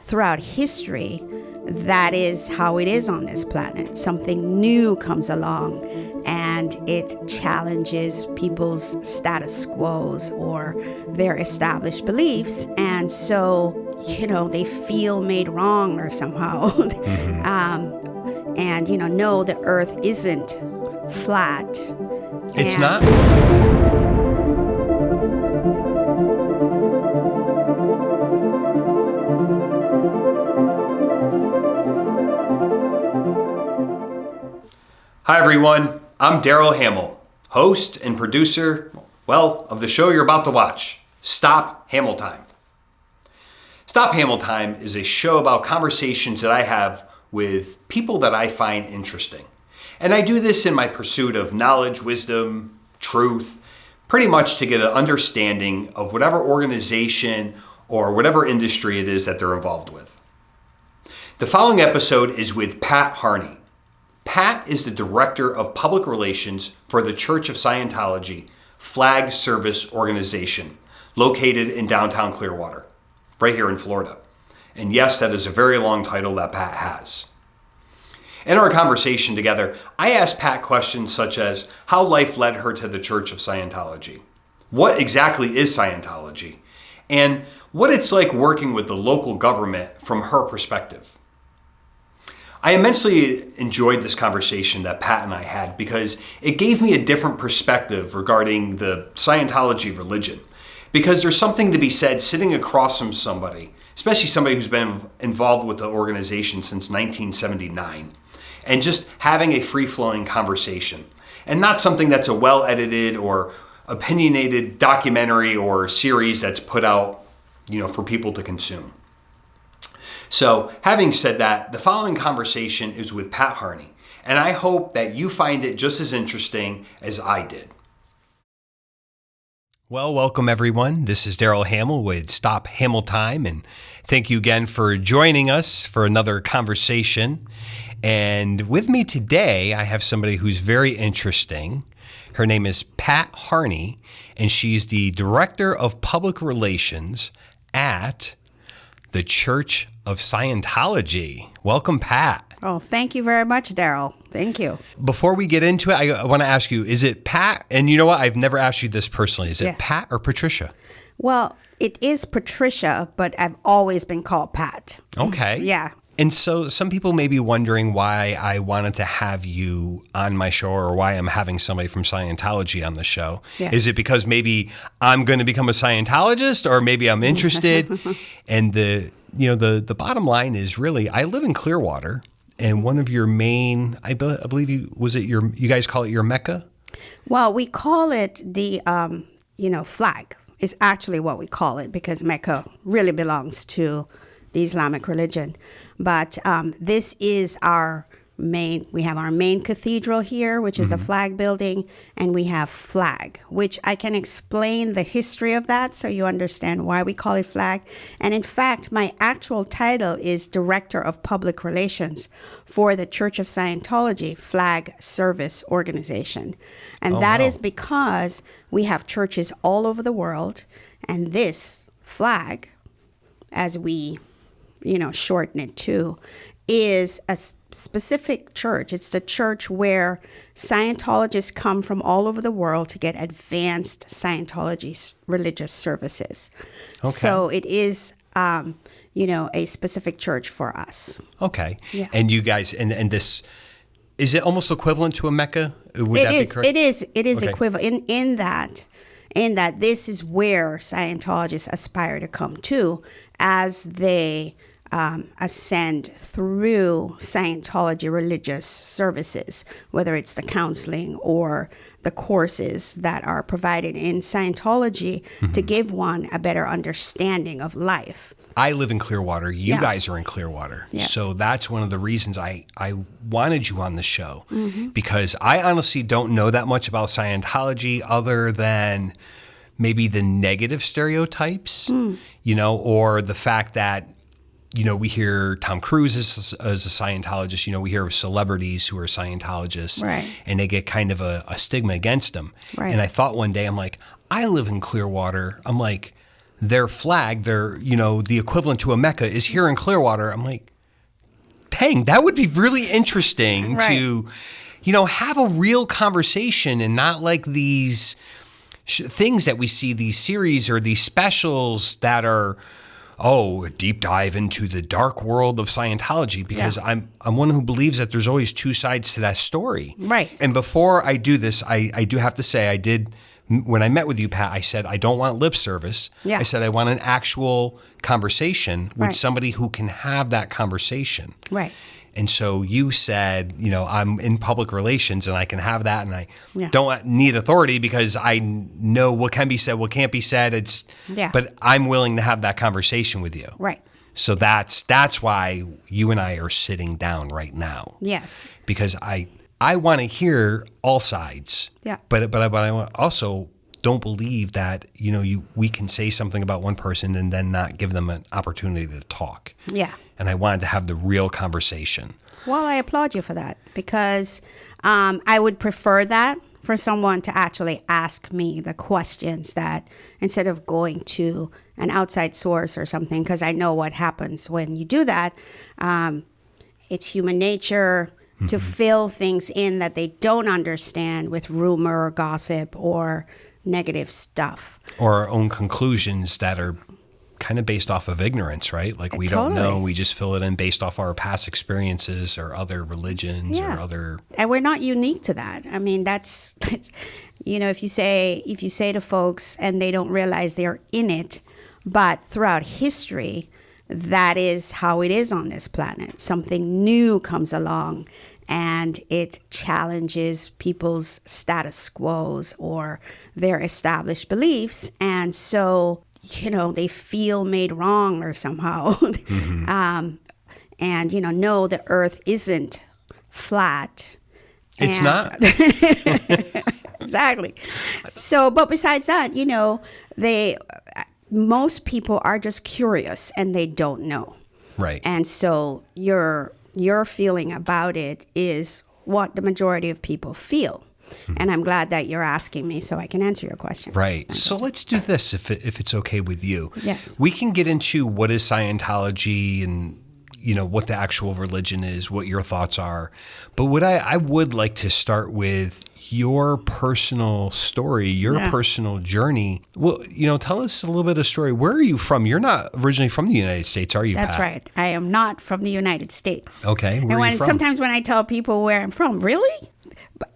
throughout history, that is how it is on this planet. Something new comes along and it challenges people's status quos or their established beliefs. And so, they feel made wrong or somehow. And, no, the earth isn't flat. It's not? Hi, everyone. I'm Daryle Hamel, host and producer, of the show you're about to watch, Stop Hamel Time. Stop Hamel Time is a show about conversations that I have with people that I find interesting. And I do this in my pursuit of knowledge, wisdom, truth, pretty much to get an understanding of whatever organization or whatever industry it is that they're involved with. The following episode is with Pat Harney. Pat is the Director of Public Relations for the Church of Scientology Flag Service Organization, located in downtown Clearwater, right here in Florida. And yes, that is a very long title that Pat has. In our conversation together, I asked Pat questions such as how life led her to the Church of Scientology, what exactly is Scientology, and what it's like working with the local government from her perspective. I immensely enjoyed this conversation that Pat and I had because it gave me a different perspective regarding the Scientology religion. Because there's something to be said sitting across from somebody, especially somebody who's been involved with the organization since 1979, and just having a free-flowing conversation. And not something that's a well-edited or opinionated documentary or series that's put out, for people to consume. So, having said that, the following conversation is with Pat Harney, and I hope that you find it just as interesting as I did. Well, welcome everyone. This is Daryle Hamel with Stop Hamel Time, and thank you again for joining us for another conversation. And with me today, I have somebody who's very interesting. Her name is Pat Harney, and she's the Director of Public Relations at the Church of Scientology. Welcome, Pat. Oh, thank you very much, Daryle. Thank you. Before we get into it, I want to ask you, is it Pat? And you know what? I've never asked you this personally. Is it Pat or Patricia? Well, it is Patricia, but I've always been called Pat. Okay. Yeah. And so some people may be wondering why I wanted to have you on my show or why I'm having somebody from Scientology on the show. Yes. Is it because maybe I'm going to become a Scientologist or maybe I'm interested? And the bottom line is really, I live in Clearwater, and one of your main, I believe you guys call it your Mecca? Well, we call it the, flag is actually what we call it because Mecca really belongs to the Islamic religion. But this is we have our main cathedral here, which is the flag building, and we have flag, which I can explain the history of that so you understand why we call it flag. And in fact, my actual title is Director of Public Relations for the Church of Scientology Flag Service Organization. And that is because we have churches all over the world, and this flag, as we shorten it to, is a specific church. It's the church where Scientologists come from all over the world to get advanced Scientology religious services. Okay. So it is, a specific church for us. Okay. Yeah. And you guys, and this, is it almost equivalent to a Mecca? Would that be correct? It is okay. equivalent in that this is where Scientologists aspire to come to as they ascend through Scientology religious services, whether it's the counseling or the courses that are provided in Scientology to give one a better understanding of life. I live in Clearwater. You guys are in Clearwater. Yes. So that's one of the reasons I wanted you on the show, because I honestly don't know that much about Scientology other than maybe the negative stereotypes, or the fact that we hear Tom Cruise as a Scientologist. We hear of celebrities who are Scientologists, right, and they get kind of a stigma against them. Right. And I thought one day, I'm like, I live in Clearwater. I'm like, their flag, the equivalent to a Mecca is here in Clearwater. I'm like, dang, that would be really interesting to, have a real conversation and not like these things that we see, these series or these specials that are, a deep dive into the dark world of Scientology, because I'm one who believes that there's always two sides to that story. Right. And before I do this, I do have to say, when I met with you, Pat, I said, I don't want lip service. Yeah. I said, I want an actual conversation with somebody who can have that conversation. Right. And so you said, I'm in public relations and I can have that, and I don't need authority because I know what can be said, what can't be said. But I'm willing to have that conversation with you. Right. So that's why you and I are sitting down right now. Yes. Because I want to hear all sides. Yeah. But I also don't believe that we can say something about one person and then not give them an opportunity to talk. Yeah. And I wanted to have the real conversation. Well, I applaud you for that, because I would prefer that for someone to actually ask me the questions, that instead of going to an outside source or something, because I know what happens when you do that. It's human nature to fill things in that they don't understand with rumor or gossip or negative stuff. Or our own conclusions that are kind of based off of ignorance, right? Like we don't know, we just fill it in based off our past experiences or other religions or other. And we're not unique to that. I mean, that's if you say to folks and they don't realize they're in it, but throughout history, that is how it is on this planet. Something new comes along and it challenges people's status quos or their established beliefs. And so, they feel made wrong or somehow. And, no, the earth isn't flat. It's not. Exactly. So, but besides that, most people are just curious and they don't know. Right. And so your feeling about it is what the majority of people feel. And I'm glad that you're asking me so I can answer your question. Right. So let's do this if it's okay with you. Yes. We can get into what is Scientology and, what the actual religion is, what your thoughts are. But what I would like to start with your personal story, your personal journey. Well, tell us a little bit of story. Where are you from? You're not originally from the United States, are you, That's Pat? right. I am not from the United States. Okay. Where are you from? Sometimes when I tell people where I'm from, really?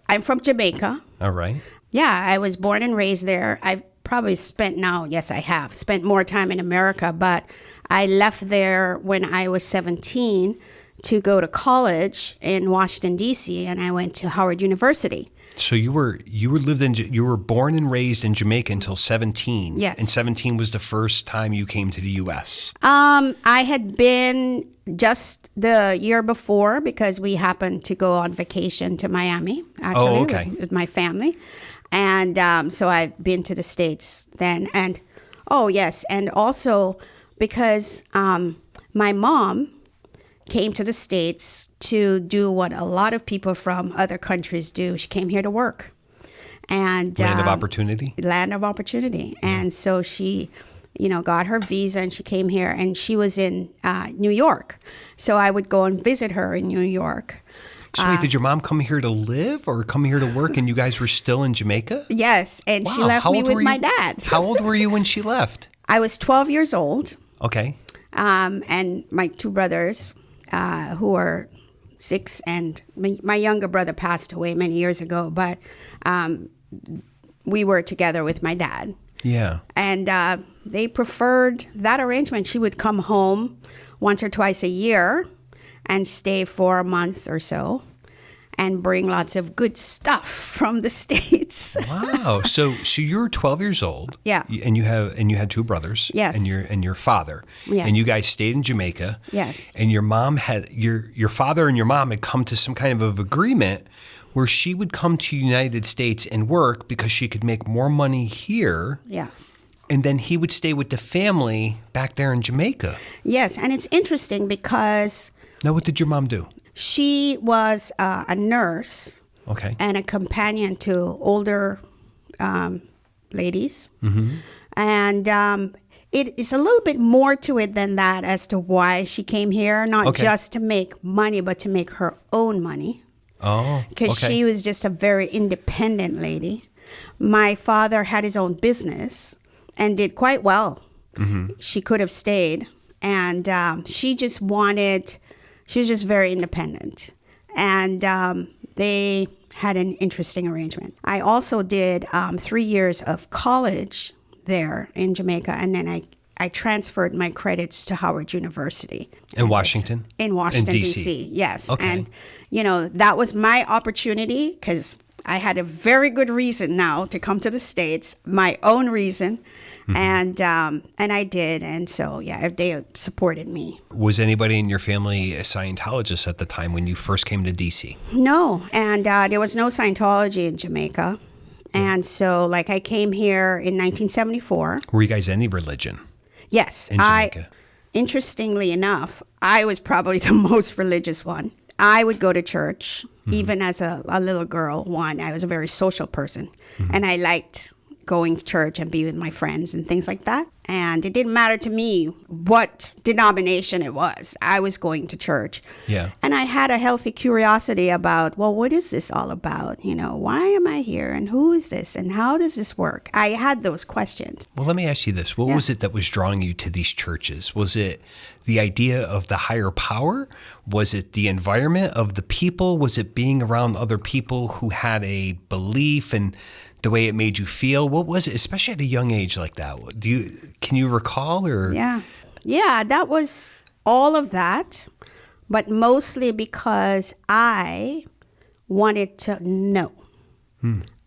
I'm from Jamaica. All right. Yeah, I was born and raised there. I've probably spent more time in America, but I left there when I was 17 to go to college in Washington, D.C., and I went to Howard University. So you were born and raised in Jamaica until 17. Yes. And 17 was the first time you came to the U.S. I had been just the year before because we happened to go on vacation to Miami, actually, with my family. And so I've been to the States then. And, and also because my mom came to the States to do what a lot of people from other countries do. She came here to work. And Land of opportunity? Land of opportunity. Yeah. And so she, got her visa and she came here, and she was in New York. So I would go and visit her in New York. So wait, did your mom come here to live or come here to work and you guys were still in Jamaica? Yes, and she left me with my dad. How old were you when she left? I was 12 years old. Okay. And my two brothers, who were 6, and my younger brother passed away many years ago, but we were together with my dad. Yeah. And they preferred that arrangement. She would come home once or twice a year and stay for a month or so and bring lots of good stuff from the States. Wow. So you were 12 years old. Yeah. And you had two brothers. Yes. And your father. Yes. And you guys stayed in Jamaica. Yes. And your mom had your father and your mom had come to some kind of agreement where she would come to the United States and work because she could make more money here. Yeah. And then he would stay with the family back there in Jamaica. Yes. And it's interesting because... Now, what did your mom do? She was a nurse. Okay. And a companion to older ladies. Mm-hmm. And it is a little bit more to it than that as to why she came here, not just to make money, but to make her own money. Oh, because she was just a very independent lady. My father had his own business and did quite well. She could have stayed, and she was just very independent. And they had an interesting arrangement. I also did 3 years of college there in Jamaica, and then I transferred my credits to Howard University. In Washington? In Washington, D.C., yes. Okay. And, that was my opportunity because I had a very good reason now to come to the States, my own reason, and I did. And so, they supported me. Was anybody in your family a Scientologist at the time when you first came to D.C.? No, and there was no Scientology in Jamaica. And so, I came here in 1974. Were you guys any religion? Yes. In Jamaica? Interestingly enough, I was probably the most religious one. I would go to church, even as a little girl. I was a very social person, and I liked going to church and be with my friends and things like that. And it didn't matter to me what denomination it was. I was going to church. Yeah. And I had a healthy curiosity about, what is this all about? Why am I here? And who is this? And how does this work? I had those questions. Well, let me ask you this. What was it that was drawing you to these churches? Was it the idea of the higher power? Was it the environment of the people? Was it being around other people who had a belief and the way it made you feel? What was it, especially at a young age like that? Can you recall? Or yeah, that was all of that, but mostly because I wanted to know.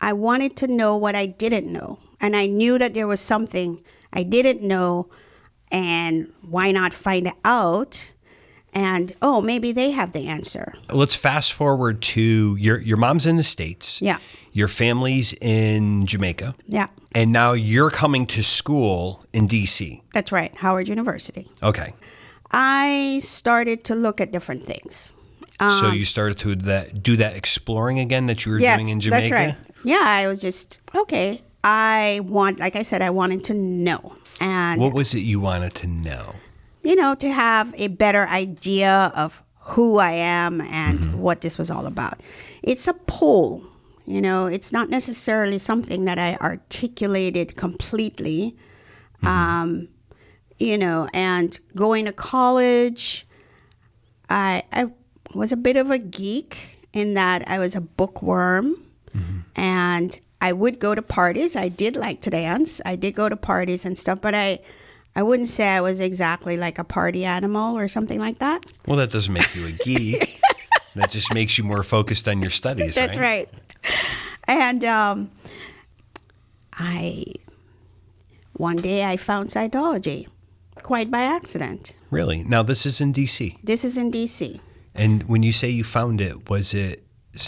I wanted to know what I didn't know, and I knew that there was something I didn't know, and why not find it out? And, maybe they have the answer. Let's fast forward to your mom's in the States. Yeah. Your family's in Jamaica. Yeah. And now you're coming to school in D.C. That's right, Howard University. Okay. I started to look at different things. So you started to do that exploring again that you were doing in Jamaica? That's right. Yeah, I was just, like I said, I wanted to know. And what was it you wanted to know? To have a better idea of who I am and what this was all about. It's a pull, it's not necessarily something that I articulated completely, and going to college, I was a bit of a geek in that I was a bookworm, and I would go to parties. I did like to dance. I did go to parties and stuff, but I wouldn't say I was exactly like a party animal or something like that. Well, that doesn't make you a geek. That just makes you more focused on your studies, right? That's right. And one day I found Scientology, quite by accident. Really? Now, this is in D.C.? This is in D.C. And when you say you found it, was it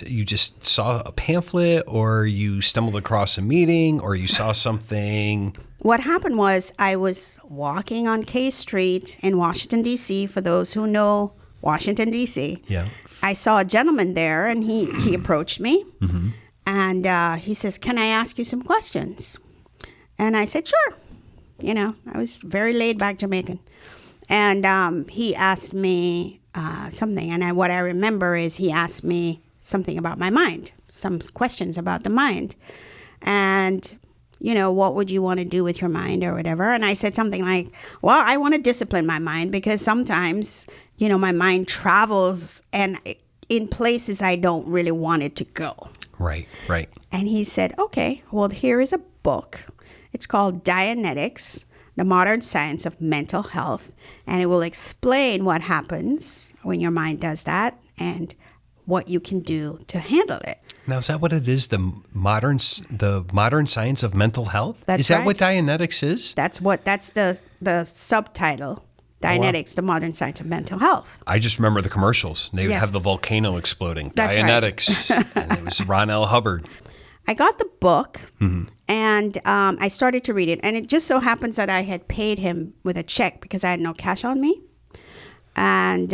you just saw a pamphlet, or you stumbled across a meeting, or you saw something? What happened was I was walking on K Street in Washington, D.C., for those who know Washington, D.C. Yeah. I saw a gentleman there, and he approached me, and he says, "Can I ask you some questions?" And I said, "Sure." I was very laid-back Jamaican. And he asked me something, and what I remember is he asked me something about my mind, some questions about the mind. And, what would you want to do with your mind or whatever? And I said something like, well, I want to discipline my mind because sometimes, my mind travels and in places I don't really want it to go. Right. And he said, okay, well, here is a book. It's called Dianetics, The Modern Science of Mental Health. And it will explain what happens when your mind does that and what you can do to handle it. Now, is that what it is? The modern science of mental health? That's right. Is that what Dianetics is? That's the subtitle. Dianetics, The Modern Science of Mental Health. I just remember the commercials. They would have the volcano exploding. That's Dianetics. Right. And it was Ron L. Hubbard. I got the book, and I started to read it. And it just so happens that I had paid him with a check because I had no cash on me. And,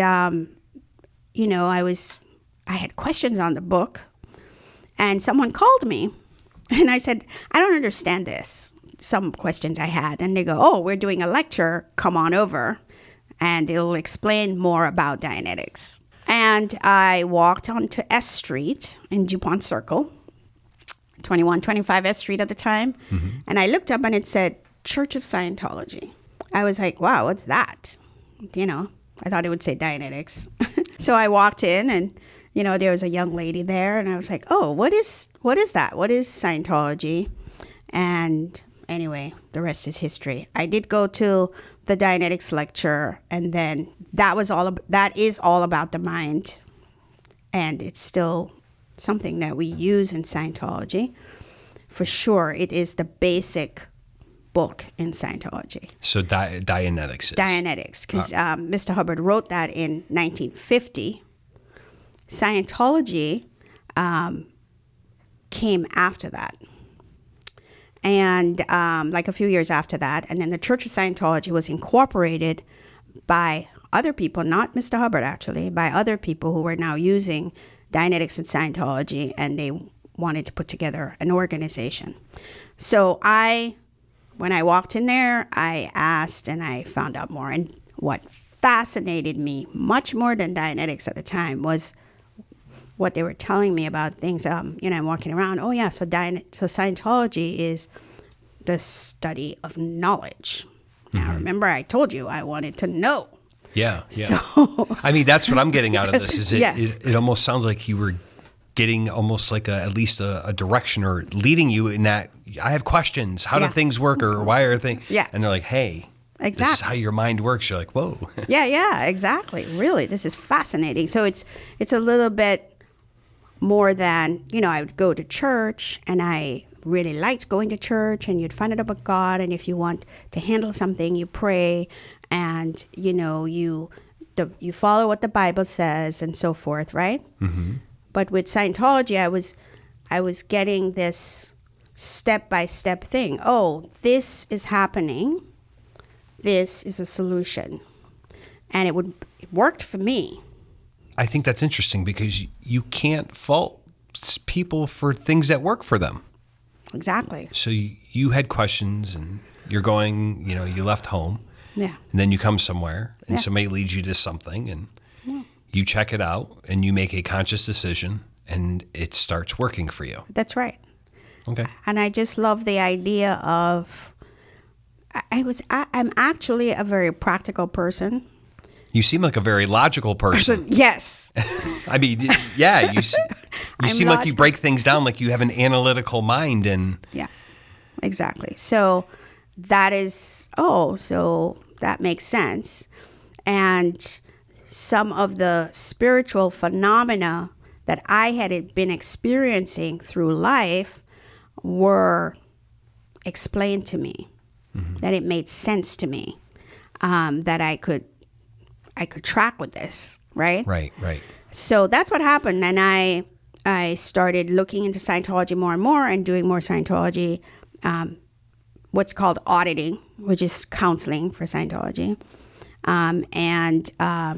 I had questions on the book. And someone called me, and I said, I don't understand this. some questions I had, and they go, "Oh, we're doing a lecture. Come on over, and it'll explain more about Dianetics." And I walked onto S Street in DuPont Circle, 2125 S Street at the time, and I looked up and it said Church of Scientology. I was like, "Wow, what's that?" I thought it would say Dianetics. So I walked in, and there was a young lady there, and I was like, "Oh, what is that? What is Scientology?" And anyway, the rest is history. I did go to the Dianetics lecture, and then that is all about the mind, and it's still something that we use in Scientology. For sure, it is the basic book in Scientology. So Dianetics is? Dianetics, because Mr. Hubbard wrote that in 1950. Scientology came after that. And like a few years after that. And then the Church of Scientology was incorporated by other people, not Mr. Hubbard actually, by other people who were now using Dianetics and Scientology, and they wanted to put together an organization. So when I walked in there, I asked and I found out more. And what fascinated me much more than Dianetics at the time was what they were telling me about things. I'm walking around. Oh yeah, so Scientology is the study of knowledge. Now remember, I told you I wanted to know. Yeah. So I mean, that's what I'm getting out of this. Is Yeah. it almost sounds like you were getting almost like at least a direction, or leading you in that. I have questions. How do things work, or why are things? Yeah. And they're like, hey. Exactly. This is how your mind works. You're like, whoa. Yeah, exactly. Really, this is fascinating. So it's a little bit more than, I would go to church, and I really liked going to church, and you'd find out about God, and if you want to handle something, you pray, and, you follow what the Bible says and so forth, right? Mm-hmm. But with Scientology, I was getting this step-by-step thing. Oh, this is happening. This is a solution. And it worked for me. I think that's interesting, because you can't fault people for things that work for them. Exactly. So you had questions, and you're going, you left home. Yeah. And then you come somewhere, and somebody leads you to something, and you check it out, and you make a conscious decision, and it starts working for you. That's right. Okay. And I just love the idea of, I'm actually a very practical person. You seem like a very logical person. Yes. I mean, yeah, you seem like you break things down, like you have an analytical mind. And yeah, exactly. So that makes sense. And some of the spiritual phenomena that I had been experiencing through life were explained to me, that it made sense to me, that I could track with this, right? Right. So that's what happened. And I started looking into Scientology more and more, and doing more Scientology, what's called auditing, which is counseling for Scientology, and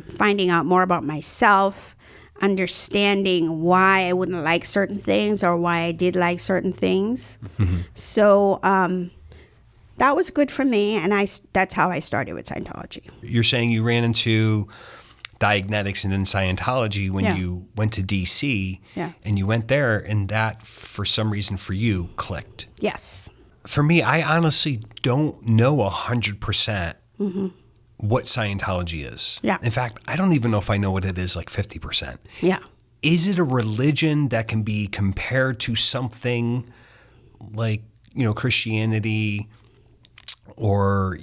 finding out more about myself, understanding why I wouldn't like certain things or why I did like certain things. Mm-hmm. So that was good for me, and that's how I started with Scientology. You're saying you ran into Dianetics and then Scientology when you went to D.C. Yeah. And you went there, and that, for some reason for you, clicked. Yes. For me, I honestly don't know 100% what Scientology is. Yeah. In fact, I don't even know if I know what it is, like 50%. Yeah. Is it a religion that can be compared to something like, Christianity or,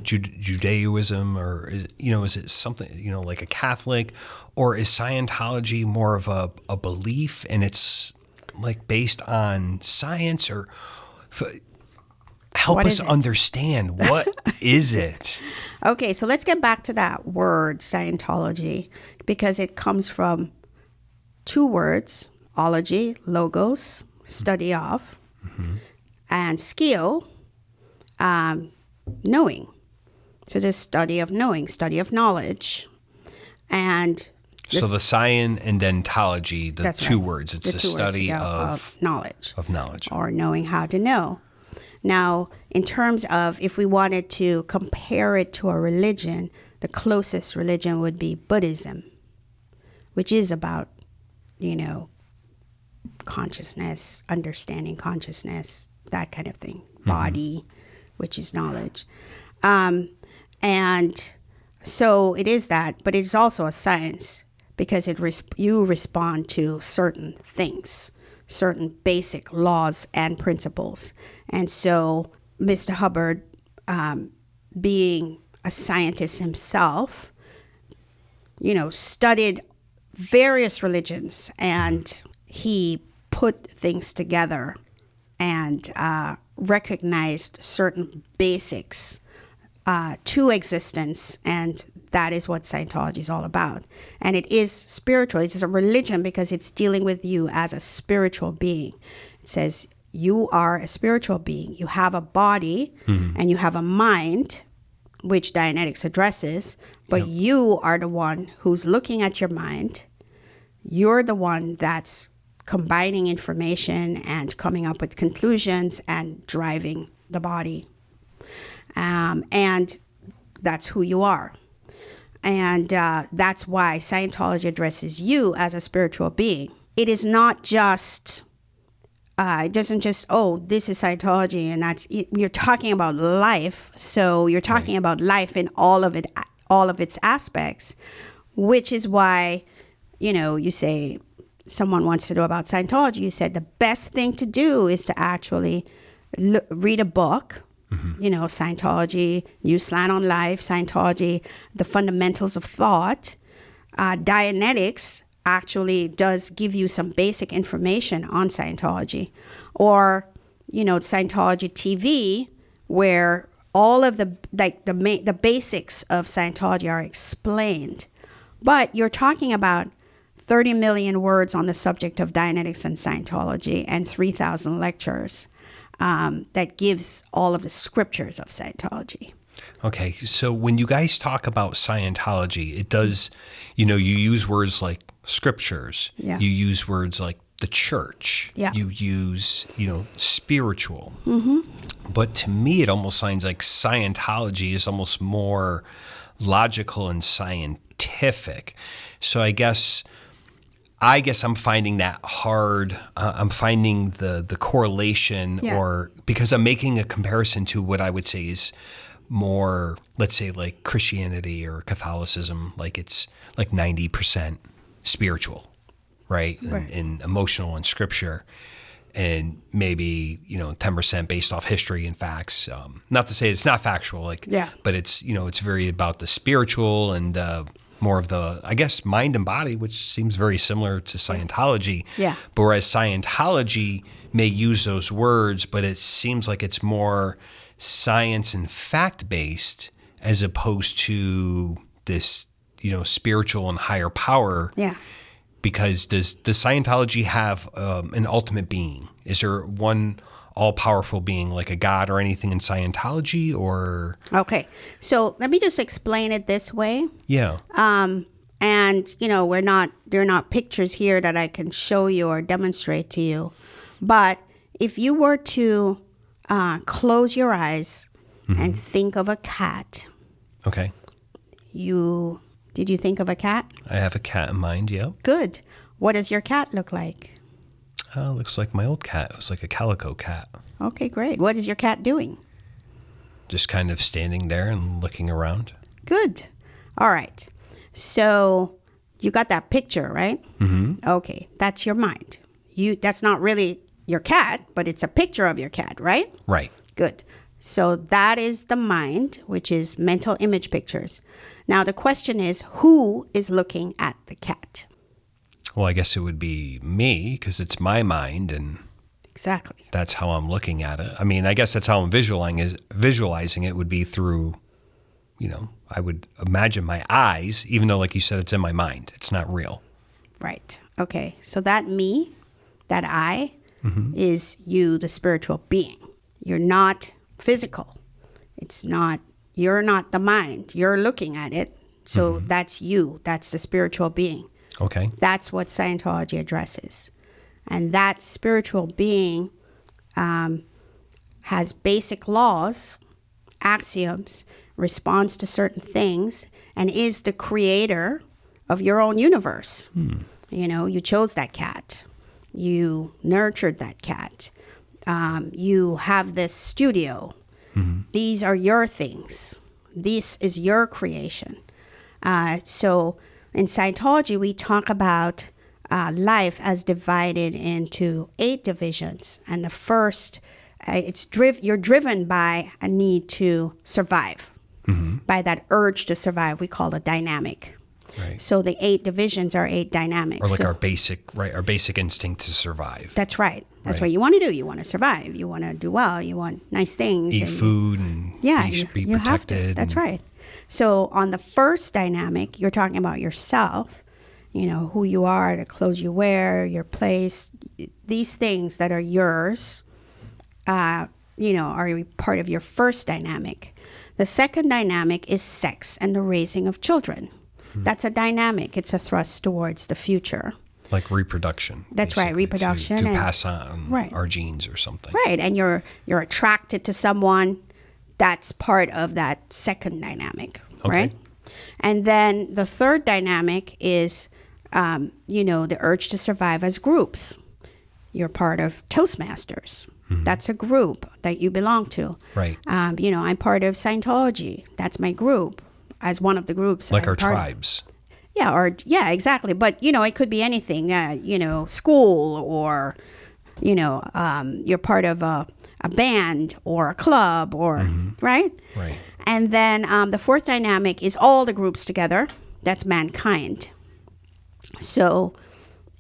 Judaism, or, is it something, like a Catholic, or is Scientology more of a belief, and it's like based on science, or help us understand, what is it? Okay, so let's get back to that word Scientology, because it comes from two words: ology, logos, study of, and skio, knowing. So the study of knowing, study of knowledge. And so the science and dentology, the two right. words, it's the the two study words, of knowledge. Of knowledge. Or knowing how to know. Now, in terms of if we wanted to compare it to a religion, the closest religion would be Buddhism, which is about, consciousness, understanding consciousness, that kind of thing. Body, which is knowledge. And so it is that, but it's also a science because you respond to certain things, certain basic laws and principles. And so Mr. Hubbard, being a scientist himself, studied various religions, and he put things together and recognized certain basics to existence, and that is what Scientology is all about. And it is spiritual. It's a religion because it's dealing with you as a spiritual being. It says you are a spiritual being. You have a body and you have a mind, which Dianetics addresses, but you are the one who's looking at your mind. You're the one that's combining information and coming up with conclusions and driving the body. And that's who you are. And that's why Scientology addresses you as a spiritual being. It is not just, it doesn't just, this is Scientology and that's it. You're talking about life. So you're talking about life in all of its aspects, which is why, you say someone wants to know about Scientology. You said the best thing to do is to actually read a book. Scientology, New Slant on Life, Scientology, The Fundamentals of Thought. Dianetics actually does give you some basic information on Scientology. Or, Scientology TV, where all of the basics of Scientology are explained. But you're talking about 30 million words on the subject of Dianetics and Scientology and 3,000 lectures. That gives all of the scriptures of Scientology. Okay, so when you guys talk about Scientology, it does, you use words like scriptures. Yeah. You use words like the church. Yeah. You use, spiritual. Mm-hmm. But to me, it almost sounds like Scientology is almost more logical and scientific. So I guess I'm finding that hard. I'm finding the correlation, or because I'm making a comparison to what I would say is more, let's say, like Christianity or Catholicism, like it's like 90% spiritual, right? And emotional and scripture, and maybe 10% based off history and facts. Not to say it's not factual, but it's it's very about the spiritual and more of the, I guess, mind and body, which seems very similar to Scientology. Yeah. But whereas Scientology may use those words, but it seems like it's more science and fact-based as opposed to this, spiritual and higher power. Yeah. Because does Scientology have an ultimate being? Is there one all-powerful being like a god or anything in Scientology, or? Okay, so let me just explain it this way. Yeah. And there are not pictures here that I can show you or demonstrate to you. But if you were to close your eyes and think of a cat. Okay. Did you think of a cat? I have a cat in mind, yeah. Good. What does your cat look like? Looks like my old cat. It was like a calico cat. Okay, great. What is your cat doing? Just kind of standing there and looking around. Good. All right. So you got that picture, right? Mm-hmm. Okay, that's your mind. That's not really your cat, but it's a picture of your cat, right? Right. Good. So that is the mind, which is mental image pictures. Now the question is, who is looking at the cat? Well, I guess it would be me because it's my mind, and exactly that's how I'm looking at it. I mean, I guess that's how I'm visualizing it would be through, I would imagine my eyes, even though, like you said, it's in my mind. It's not real. Right. Okay. So that me, that I, is you, the spiritual being. You're not physical. You're not the mind. You're looking at it. So that's you. That's the spiritual being. Okay. That's what Scientology addresses. And that spiritual being has basic laws, axioms, responds to certain things, and is the creator of your own universe. You know, you chose that cat. You nurtured that cat. You have this studio. These are your things. This is your creation. So in Scientology, we talk about life as divided into 8 divisions. And the first, you're driven by a need to survive, by that urge to survive. We call it dynamic. Right. So the 8 divisions are 8 dynamics. Or like So our basic instinct to survive. that's right. That's what you want to do. You want to survive. You want to do well. You want nice things. Eat food and be you have to. protected. That's right. So on the first dynamic, you're talking about yourself, you know, who you are, the clothes you wear, your place, these things that are yours, you know, are part of your first dynamic. The second dynamic is sex and the raising of children. That's a dynamic. It's a thrust towards the future. Like reproduction. That's right, basically, reproduction. To and, pass on right. our genes or something. Right, and you're attracted to someone. That's part of that second dynamic, right? And then the third dynamic is, you know, the urge to survive as groups. You're part of Toastmasters. That's a group that you belong to. Right. You know, I'm part of Scientology. That's my group. As one of the groups. Like our tribes. Yeah, exactly. But, you know, it could be anything, you know, school or, you know, you're part of a band or a club or, right? Right. And then the fourth dynamic is all the groups together. That's mankind. So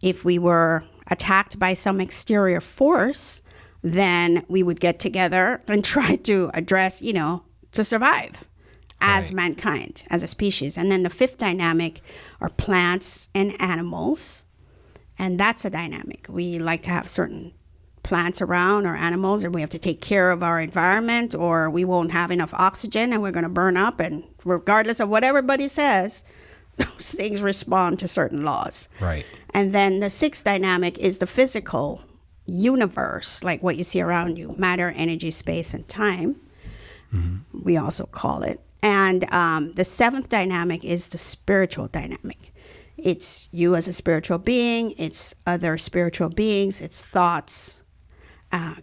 if we were attacked by some exterior force, then we would get together and try to address, you know, to survive as mankind, as a species. And then the fifth dynamic are plants and animals. And that's a dynamic. We like to have certain plants around or animals, and we have to take care of our environment, or we won't have enough oxygen and we're going to burn up. And regardless of what everybody says, those things respond to certain laws. Right. And then the sixth dynamic is the physical universe, like what you see around you, matter, energy, space, and time. We also call it. And the seventh dynamic is the spiritual dynamic. It's you as a spiritual being, it's other spiritual beings, it's thoughts,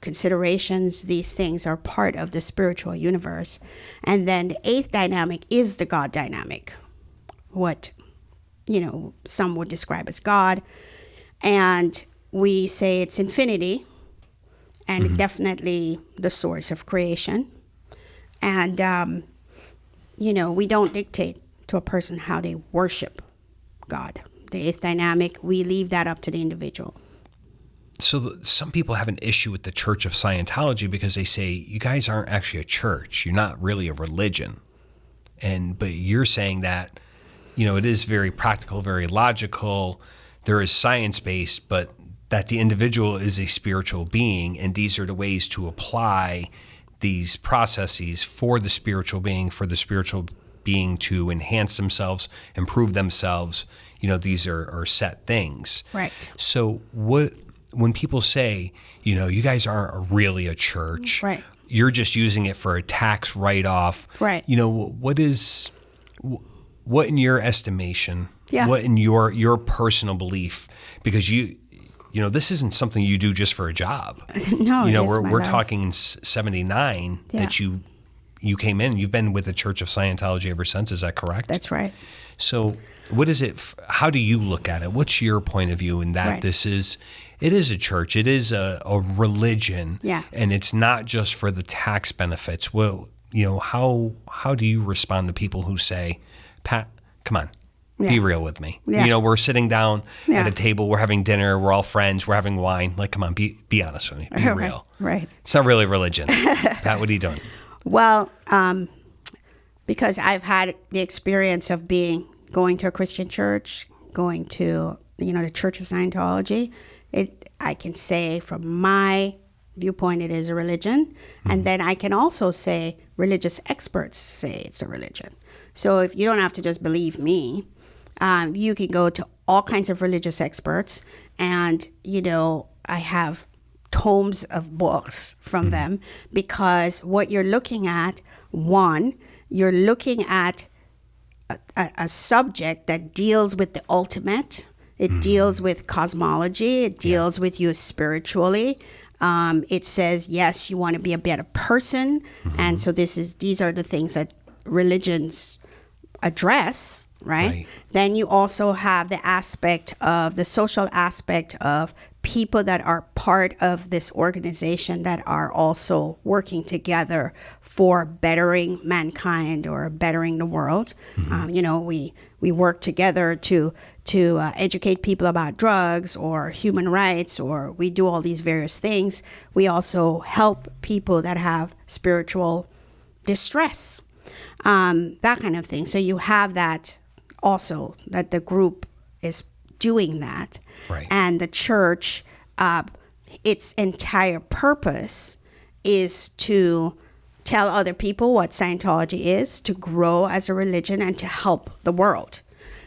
considerations. These things are part of the spiritual universe. And then the eighth dynamic is the God dynamic, what, you know, some would describe as God. And we say it's infinity and definitely the source of creation. And, you know, we don't dictate to a person how they worship God. The eighth dynamic, we leave that up to the individual. So some people have an issue with the Church of Scientology because they say, you guys aren't actually a church. You're not really a religion. But you're saying that, you know, it is very practical, very logical. There is science-based, but that the individual is a spiritual being, and these are the ways to apply these processes for the spiritual being to enhance themselves, improve themselves. You know, these are set things. Right. So when people say, you know, you guys aren't really a church, right, you're just using it for a tax write-off. Right. You know, what in your estimation, what in your personal belief, because you know, this isn't something you do just for a job. No, you know, we're we're talking in 79 that you came in. You've been with the Church of Scientology ever since. Is that correct? That's right. So, what is it? How do you look at it? What's your point of view in that it is a church, it is a religion, and it's not just for the tax benefits? Well, you know, how do you respond to people who say, Pat, come on, be real with me. You know, we're sitting down at a table, we're having dinner, we're all friends, we're having wine. Like, come on, be honest with me, be real. Right. It's not really religion. Pat, what are you doing? Well, because I've had the experience of going to a Christian church, going to, you know, the Church of Scientology, I can say from my viewpoint it is a religion. And then I can also say religious experts say it's a religion. So if you don't have to just believe me, you can go to all kinds of religious experts. And, you know, I have tomes of books from them, because what you're looking at, one, you're looking at a subject that deals with the ultimate. It deals with cosmology. It deals with you spiritually. It says, yes, you want to be a better person. And so these are the things that religions address, right? Then you also have the aspect of the social aspect of people that are part of this organization that are also working together for bettering mankind or bettering the world. We work together to educate people about drugs or human rights, or we do all these various things. We also help people that have spiritual distress, that kind of thing. So you have that also, that the group is doing that. Right. And the church, its entire purpose is to tell other people what Scientology is, to grow as a religion, and to help the world.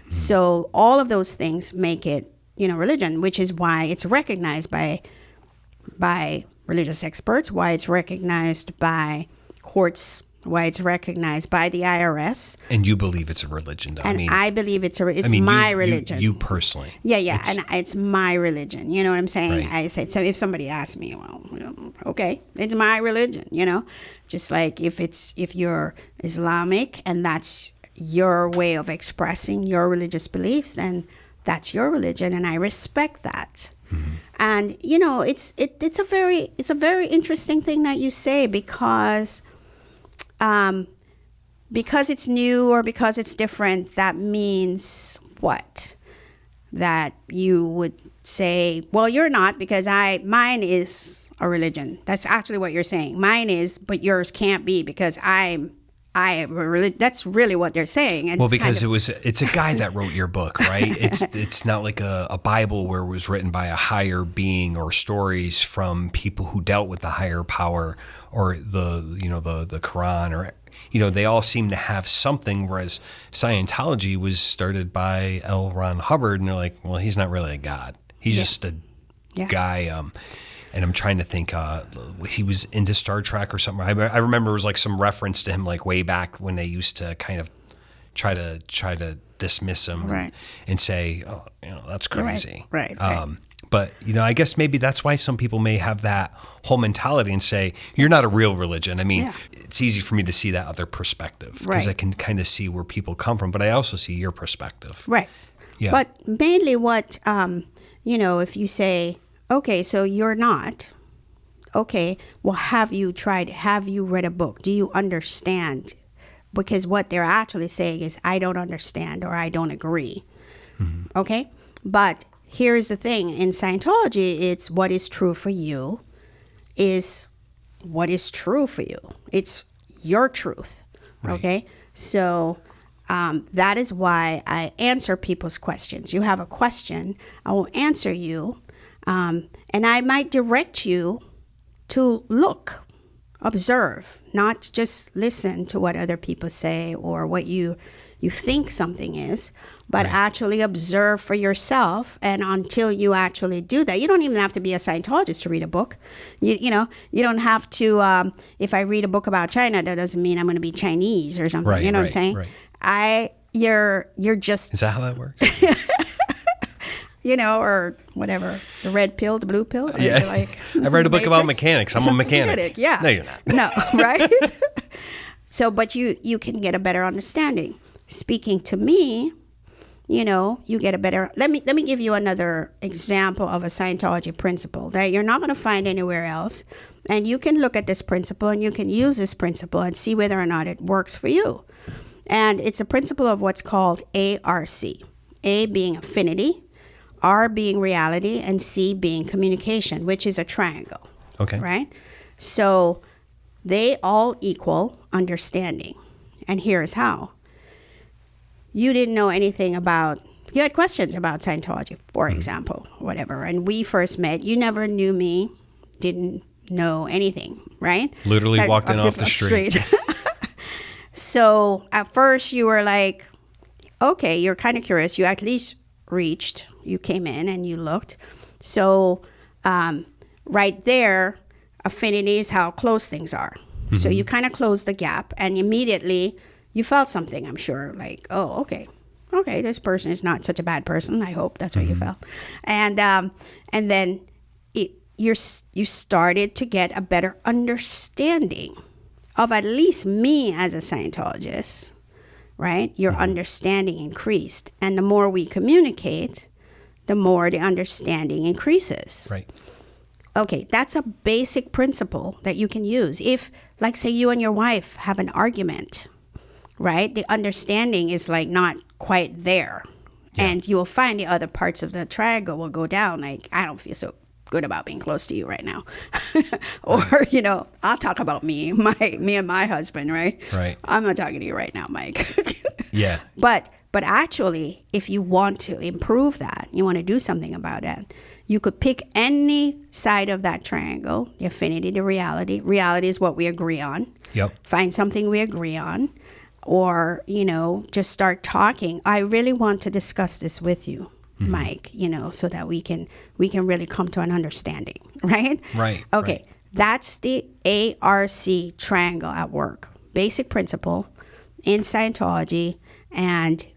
So all of those things make it, religion, which is why it's recognized by religious experts, why it's recognized by courts, why it's recognized by the IRS. And you believe it's a religion, though. And I believe it's my religion. You personally. Yeah, and it's my religion. You know what I'm saying? Right. I say, so if somebody asks me, well, okay, it's my religion, just like if you're Islamic and that's your way of expressing your religious beliefs, then that's your religion, and I respect that. And it's a very interesting thing that you say, because it's new or because it's different, that means what? That you would say, well, you're not, because mine is a religion. That's actually what you're saying. Mine is, but yours can't be, because that's really what they're saying. And because it's a guy that wrote your book, right? It's not like a Bible where it was written by a higher being, or stories from people who dealt with the higher power, or the Quran, or they all seem to have something, whereas Scientology was started by L. Ron Hubbard, and they're like, well, he's not really a god. He's just a guy. And I'm trying to think, he was into Star Trek or something. I remember it was like some reference to him, like way back when they used to kind of try to dismiss him and say, oh, that's crazy. Right. But, I guess maybe that's why some people may have that whole mentality and say, you're not a real religion. I mean, it's easy for me to see that other perspective, because I can kind of see where people come from, but I also see your perspective. Right. Yeah. But mainly what, if you say, okay, so you're not, okay, well, have you read a book? Do you understand? Because what they're actually saying is, I don't understand, or I don't agree. Okay? But here's the thing. In Scientology, it's what is true for you is what is true for you. It's your truth. Right. Okay? So that is why I answer people's questions. You have a question, I will answer you. And I might direct you to look, observe, not just listen to what other people say or what you think something is, but actually observe for yourself. And until you actually do that, you don't even have to be a Scientologist to read a book. You don't have to, if I read a book about China, that doesn't mean I'm going to be Chinese or something. Right, you know what I'm saying? Right. You're just... Is that how that works? Or whatever, the red pill, the blue pill. Yeah. I read a book about mechanics. I'm a mechanic. Yeah. No, you're not. No, right? So, but you can get a better understanding. Speaking to me, you get a better... Let me give you another example of a Scientology principle that you're not going to find anywhere else. And you can look at this principle and you can use this principle and see whether or not it works for you. And it's a principle of what's called ARC. A being affinity, R being reality, and C being communication, which is a triangle. Okay. Right? So they all equal understanding. And here's how. You didn't know anything about, you had questions about Scientology, for example, whatever. And we first met, you never knew me, didn't know anything, right? Literally walked in off the street. So at first you were like, okay, you're kind of curious. You at least you came in and you looked. So right there, affinity is how close things are. So you kind of close the gap, and immediately you felt something, I'm sure, like, oh, okay, this person is not such a bad person. I hope that's what you felt. And then you started to get a better understanding of at least me as a Scientologist, right? Your understanding increased. And the more we communicate, the more the understanding increases. Right. Okay, that's a basic principle that you can use. If, like, say you and your wife have an argument, right? The understanding is like not quite there. Yeah. And you will find the other parts of the triangle will go down. Like, I don't feel so good about being close to you right now. Or, I'll talk about me and my husband, right? Right. I'm not talking to you right now, Mike. Yeah. But actually, if you want to improve that, you want to do something about that, you could pick any side of that triangle, the affinity, the reality. Reality is what we agree on. Yep. Find something we agree on, or, just start talking. I really want to discuss this with you, Mike, so that we can really come to an understanding, right? Right. Okay. Right. That's the ARC triangle at work. Basic principle in Scientology, and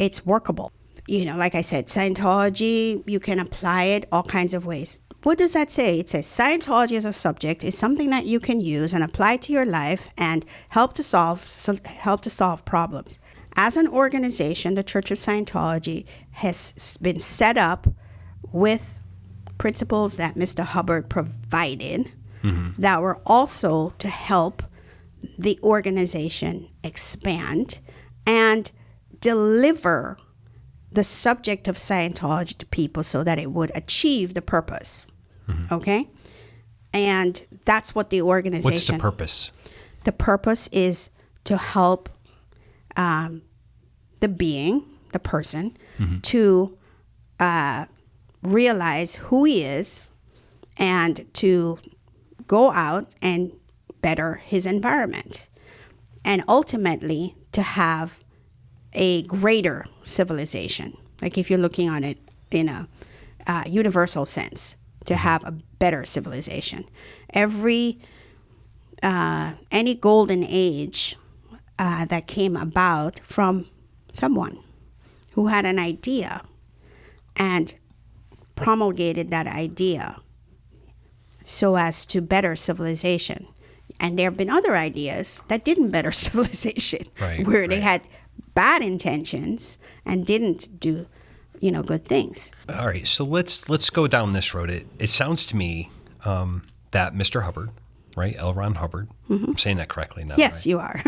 it's workable. Like I said, Scientology, you can apply it all kinds of ways. What does that say? It says Scientology as a subject is something that you can use and apply to your life and help to solve problems. As an organization, the Church of Scientology has been set up with principles that Mr. Hubbard provided that were also to help the organization expand and deliver the subject of Scientology to people so that it would achieve the purpose. Okay? And that's what the organization... What's the purpose? The purpose is to help the person, to realize who he is and to go out and better his environment. And ultimately, to have a greater civilization. Like if you're looking on it in a universal sense, to have a better civilization. Any golden age that came about from someone who had an idea and promulgated that idea so as to better civilization. And there have been other ideas that didn't better civilization, where they had bad intentions and didn't do, good things. All right, so let's go down this road. It sounds to me that Mr. Hubbard, right, L. Ron Hubbard, I'm saying that correctly now. Yes, right? you are.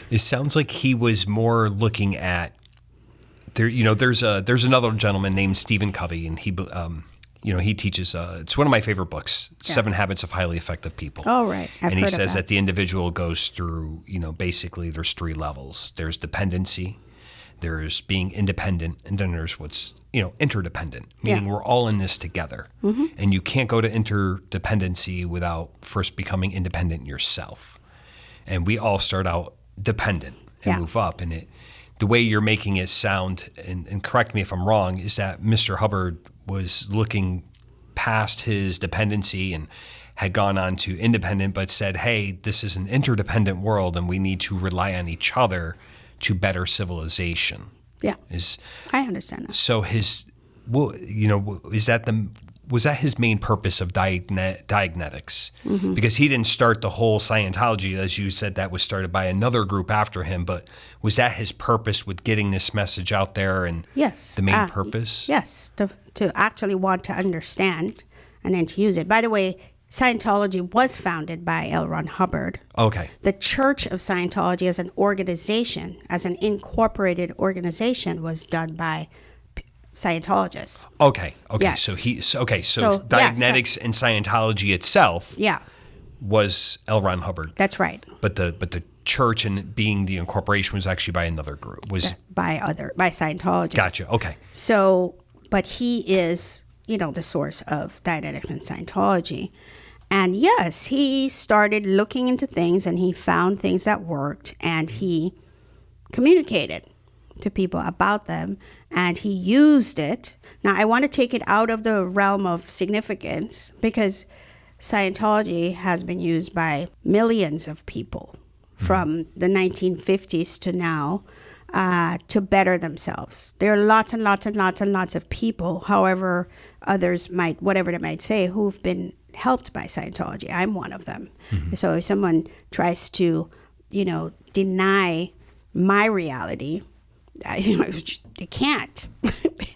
It sounds like he was more looking at there. There's another gentleman named Stephen Covey, and he teaches. It's one of my favorite books, 7 Habits of Highly Effective People. Oh, right. And he says that the individual goes through, basically there's 3 levels. There's dependency, there's being independent, and then there's what's, interdependent, meaning we're all in this together. And you can't go to interdependency without first becoming independent yourself. And we all start out dependent and move up. And the way you're making it sound, and correct me if I'm wrong, is that Mr. Hubbard was looking past his dependency and had gone on to independent, but said, hey, this is an interdependent world and we need to rely on each other to better civilization. Yeah, I understand that. So was that his main purpose of Dianetics? Because he didn't start the whole Scientology, as you said, that was started by another group after him, but was that his purpose with getting this message out there and the main purpose? Yes, to actually want to understand and then to use it. By the way, Scientology was founded by L. Ron Hubbard. Okay. The Church of Scientology as an organization, as an incorporated organization, was done by Scientologists. Okay. Yeah. So Dianetics and Scientology itself was L. Ron Hubbard. That's right. But the church and being the incorporation was actually by another group. By Scientologists. Gotcha. Okay. So, but he is, the source of Dianetics and Scientology. And yes, he started looking into things and he found things that worked and he communicated to people about them. and he used it. Now, I want to take it out of the realm of significance because Scientology has been used by millions of people from the 1950s to now to better themselves. There are lots and lots and lots and lots of people, however others might, whatever they might say, who've been helped by Scientology. I'm one of them. So if someone tries to, deny my reality, they can't.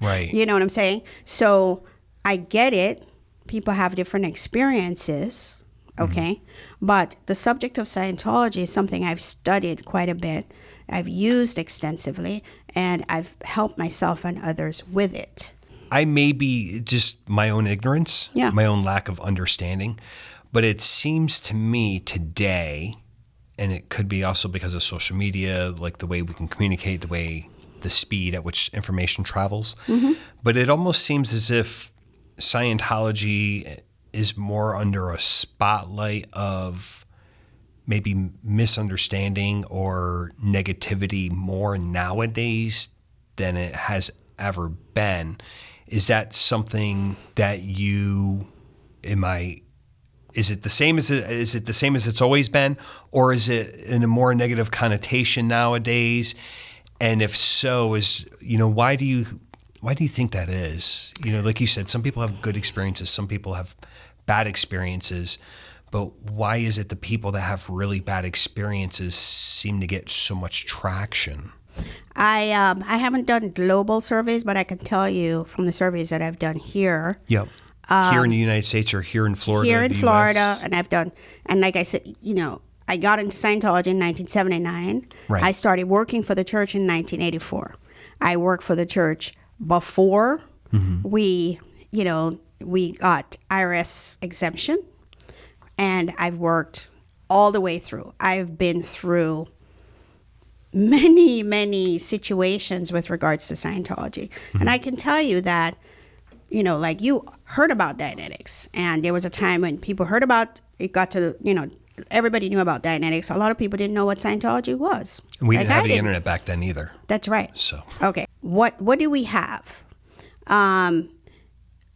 Right. You know what I'm saying? So I get it. People have different experiences, okay? But the subject of Scientology is something I've studied quite a bit, I've used extensively, and I've helped myself and others with it. I may be just my own ignorance, my own lack of understanding, but it seems to me today, and it could be also because of social media, like the way we can communicate, the speed at which information travels, but it almost seems as if Scientology is more under a spotlight of maybe misunderstanding or negativity more nowadays than it has ever been. Is that something that is it the same as it's always been, or is it in a more negative connotation nowadays? And if so, why do you think that is? Like you said, some people have good experiences, some people have bad experiences, but why is it the people that have really bad experiences seem to get so much traction? I haven't done global surveys, but I can tell you from the surveys that I've done here. Yep. Here in the United States or here in Florida? Here in Florida, and like I said, I got into Scientology in 1979. Right. I started working for the church in 1984. I worked for the church before we got IRS exemption, and I've worked all the way through. I've been through many, many situations with regards to Scientology. And I can tell you that, like you heard about Dianetics, and there was a time when people heard about it, got to, everybody knew about Dianetics. A lot of people didn't know what Scientology was. And we didn't have the internet back then either. That's right. So okay, what do we have? I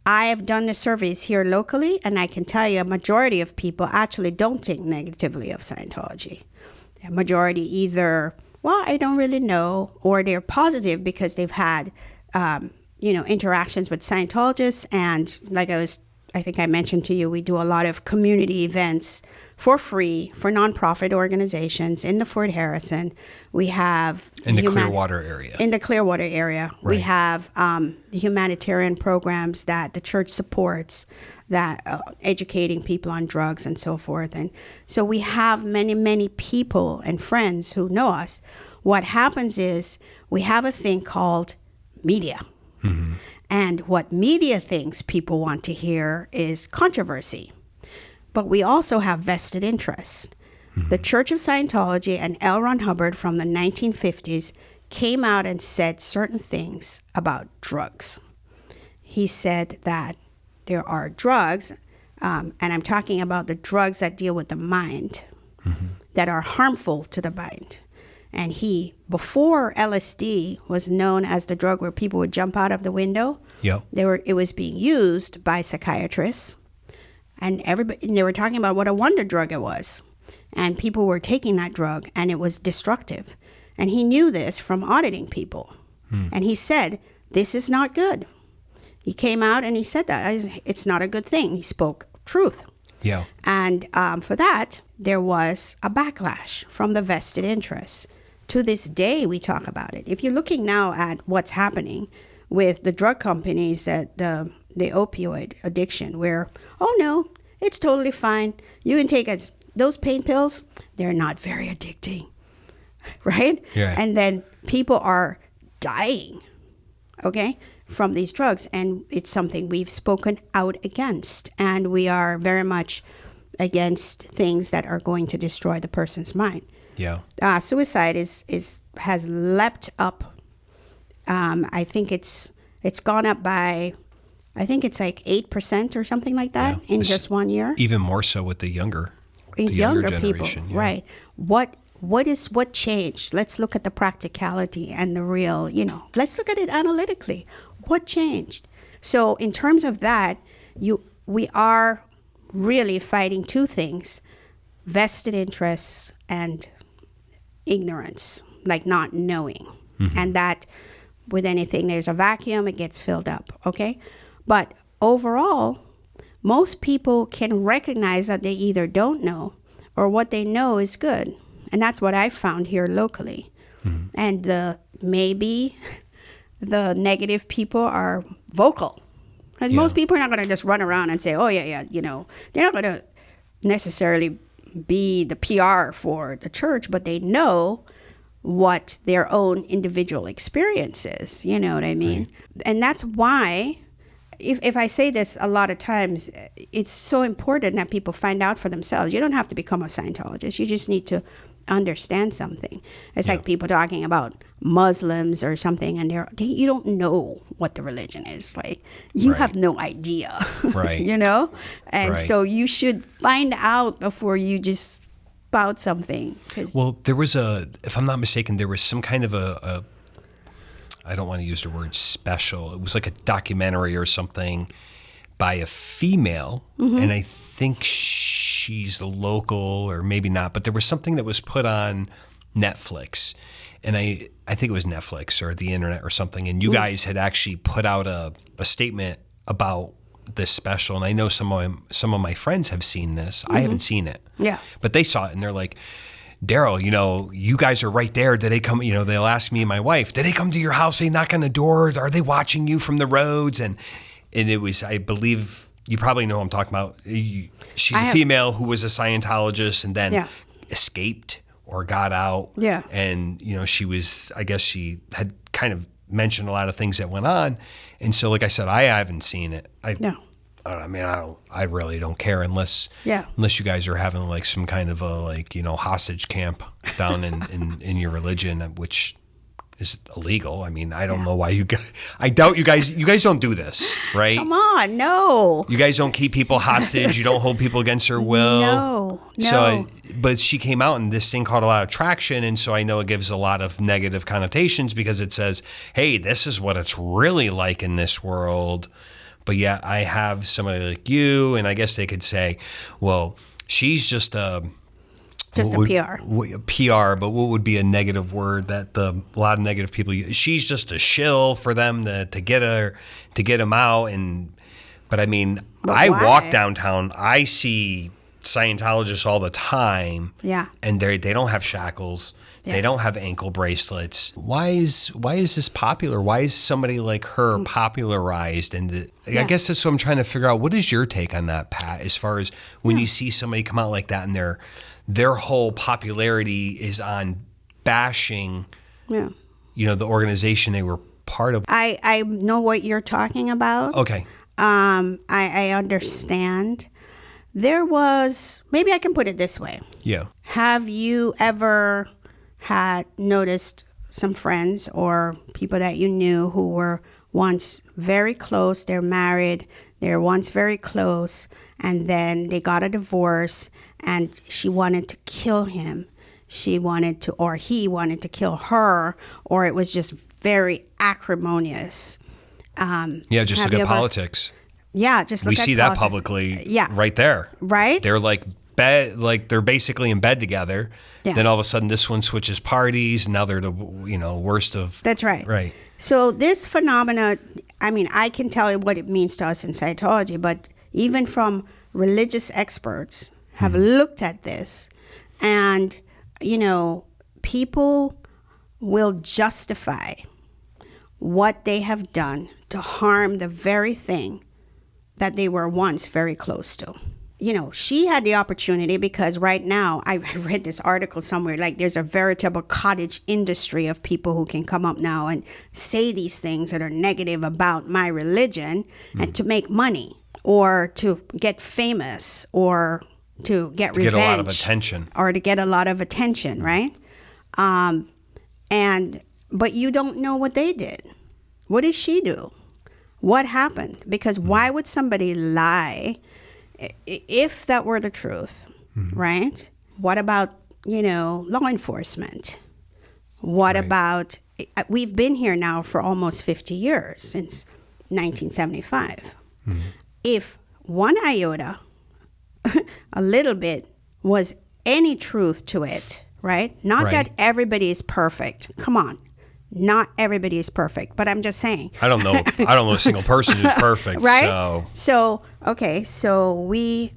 have done the surveys here locally, and I can tell you a majority of people actually don't think negatively of Scientology. A majority either, well, I don't really know, or they're positive because they've had, interactions with Scientologists. And like I think I mentioned to you, we do a lot of community events for free for nonprofit organizations in the Fort Harrison. We have in the Clearwater area. In the Clearwater area, right. We have the humanitarian programs that the church supports, that educating people on drugs and so forth. And so we have many, many people and friends who know us. What happens is we have a thing called media. And what media thinks people want to hear is controversy. But we also have vested interests. The Church of Scientology and L. Ron Hubbard from the 1950s came out and said certain things about drugs. He said that there are drugs, and I'm talking about the drugs that deal with the mind, that are harmful to the mind. And before LSD was known as the drug where people would jump out of the window, it was being used by psychiatrists, and they were talking about what a wonder drug it was. And people were taking that drug, and it was destructive. And he knew this from auditing people. And he said, this is not good. He came out and he said that it's not a good thing. He spoke truth. Yeah. And for that, there was a backlash from the vested interests. To this day, we talk about it. If you're looking now at what's happening with the drug companies, that the opioid addiction, where, oh no, it's totally fine. You can take those pain pills. They're not very addicting, right? Yeah. And then people are dying, okay, from these drugs. And it's something we've spoken out against. And we are very much against things that are going to destroy the person's mind. Yeah. Suicide has leapt up. I think it's gone up by, I think it's like 8% or something like that in just 1 year. Even more so with the younger people, generation. Right? What what changed? Let's look at the practicality and the real, let's look at it analytically. What changed? So in terms of that, we are really fighting two things: vested interests and ignorance, like not knowing. And that with anything, there's a vacuum, it gets filled up, okay? But overall, most people can recognize that they either don't know or what they know is good. And that's what I found here locally. And maybe the negative people are vocal. Because most people are not going to just run around and say, oh, yeah, they're not going to necessarily be the PR for the church, but they know what their own individual experience is. You know what I mean? Right. And that's why, if I say this a lot of times, it's so important that people find out for themselves. You don't have to become a Scientologist. You just need to understand something. It's like people talking about Muslims or something, and you don't know what the religion is. Like, you have no idea, right? And so you should find out before you just spout something. Well, there was if I'm not mistaken, there was some kind of a I don't want to use the word special. It was like a documentary or something by a female, and I think she's the local, or maybe not, but there was something that was put on Netflix, and I think it was Netflix or the internet or something, and you guys had actually put out a statement about this special, and I know some of my friends have seen this. I haven't seen it. Yeah. But they saw it, and they're like, Daryle, you guys are right there. Did they come, they'll ask me and my wife, did they come to your house? They knock on the door? Are they watching you from the roads? And it was, I believe, you probably know who I'm talking about. She's a female who was a Scientologist and then escaped or got out. Yeah. And, I guess she had kind of mentioned a lot of things that went on. And so, like I said, I haven't seen it. I really don't care unless you guys are having like some kind of a hostage camp down in your religion, which is illegal. I mean, I don't know why I doubt you guys don't do this, right? Come on, no. You guys don't keep people hostage. You don't hold people against their will. No. So, but she came out and this thing caught a lot of traction. And so I know it gives a lot of negative connotations because it says, hey, this is what it's really like in this world. But yeah, I have somebody like you, and I guess they could say, well, she's just a PR, but what would be a negative word that a lot of negative people use? She's just a shill for them to get them out. But I mean, I walk downtown, I see Scientologists all the time. Yeah. And they don't have shackles. Yeah. They don't have ankle bracelets. Why is this popular? Why is somebody like her popularized? And I guess that's what I'm trying to figure out. What is your take on that, Pat, as far as when you see somebody come out like that and their whole popularity is on bashing the organization they were part of? I know what you're talking about. Okay. I understand. Maybe I can put it this way. Yeah. Have you ever had noticed some friends or people that you knew who were once very close, they're married, they're once very close, and then they got a divorce and she wanted to kill him. He wanted to kill her, or it was just very acrimonious. Just look at politics. Yeah, just look at politics. We see that publicly right there. Right? They're they're basically in bed together. Yeah. Then all of a sudden this one switches parties, and now they're the worst of. That's right. Right. So this phenomena, I mean, I can tell you what it means to us in Scientology, but even from religious experts have looked at this, and people will justify what they have done to harm the very thing that they were once very close to. She had the opportunity because right now, I read this article somewhere, like there's a veritable cottage industry of people who can come up now and say these things that are negative about my religion and to make money or to get famous or to get revenge. To get a lot of attention. Or to get a lot of attention, right? But you don't know what they did. What did she do? What happened? Because why would somebody lie if that were the truth, right? What about, law enforcement? What about, we've been here now for almost 50 years, since 1975. If one iota, a little bit, was any truth to it, right? Not that everybody is perfect. Come on. Not everybody is perfect, but I'm just saying. I don't know a single person who's perfect. Right? So we,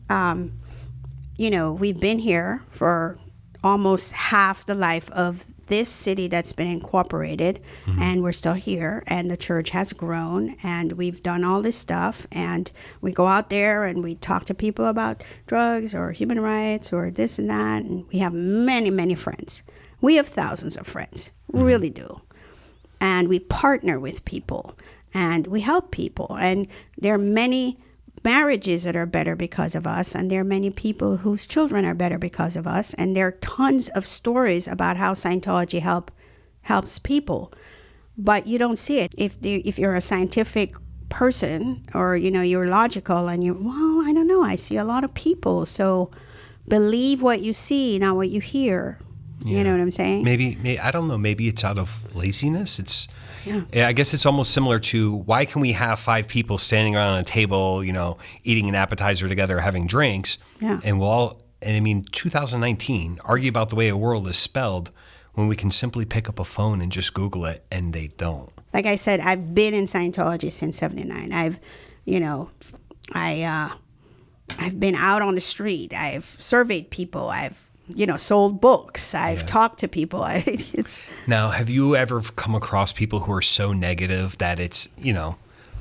we've been here for almost half the life of this city that's been incorporated, and we're still here, and the church has grown, and we've done all this stuff, and we go out there and we talk to people about drugs or human rights or this and that, and we have many, many friends. We have thousands of friends, really do. And we partner with people, and we help people, and there are many marriages that are better because of us, and there are many people whose children are better because of us, and there are tons of stories about how Scientology helps people, but you don't see it. If you're a scientific person, or you're logical, and I don't know, I see a lot of people, so believe what you see, not what you hear. Yeah. You know what I'm saying? Maybe I don't know. Maybe it's out of laziness. I guess it's almost similar to, why can we have 5 people standing around a table, eating an appetizer together, having drinks, and 2019, argue about the way a world is spelled, when we can simply pick up a phone and just Google it, and they don't. Like I said, I've been in Scientology since '79. I've been out on the street. I've surveyed people. I've sold books. I've talked to people. Now, have you ever come across people who are so negative that it's,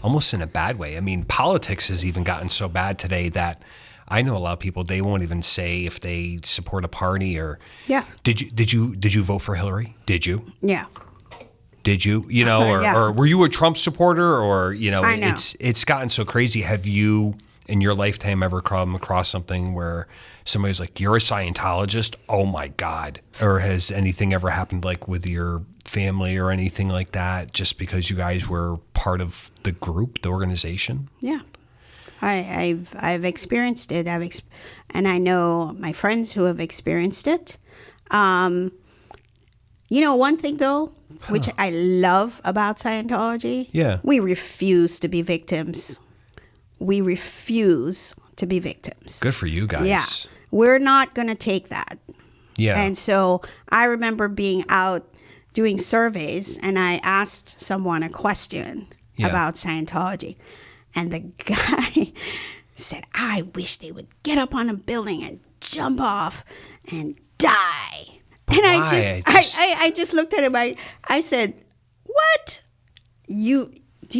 almost in a bad way? I mean, politics has even gotten so bad today that I know a lot of people, they won't even say if they support a party or. Yeah. Did you vote for Hillary? Did you? Yeah. Did you? Or were you a Trump supporter? Or I know. It's gotten so crazy. Have you, in your lifetime, ever come across something where somebody's like, "You're a Scientologist"? Oh my God. Or has anything ever happened like with your family or anything like that, just because you guys were part of the group, the organization? Yeah. I've experienced it. And I know my friends who have experienced it. One thing though, which I love about Scientology, we refuse to be victims. We refuse to be victims. Good for you guys. Yeah. We're not going to take that. Yeah. And so I remember being out doing surveys, and I asked someone a question about Scientology. And the guy said, "I wish they would get up on a building and jump off and die." But and why? I just looked at him. I said, "What? Do you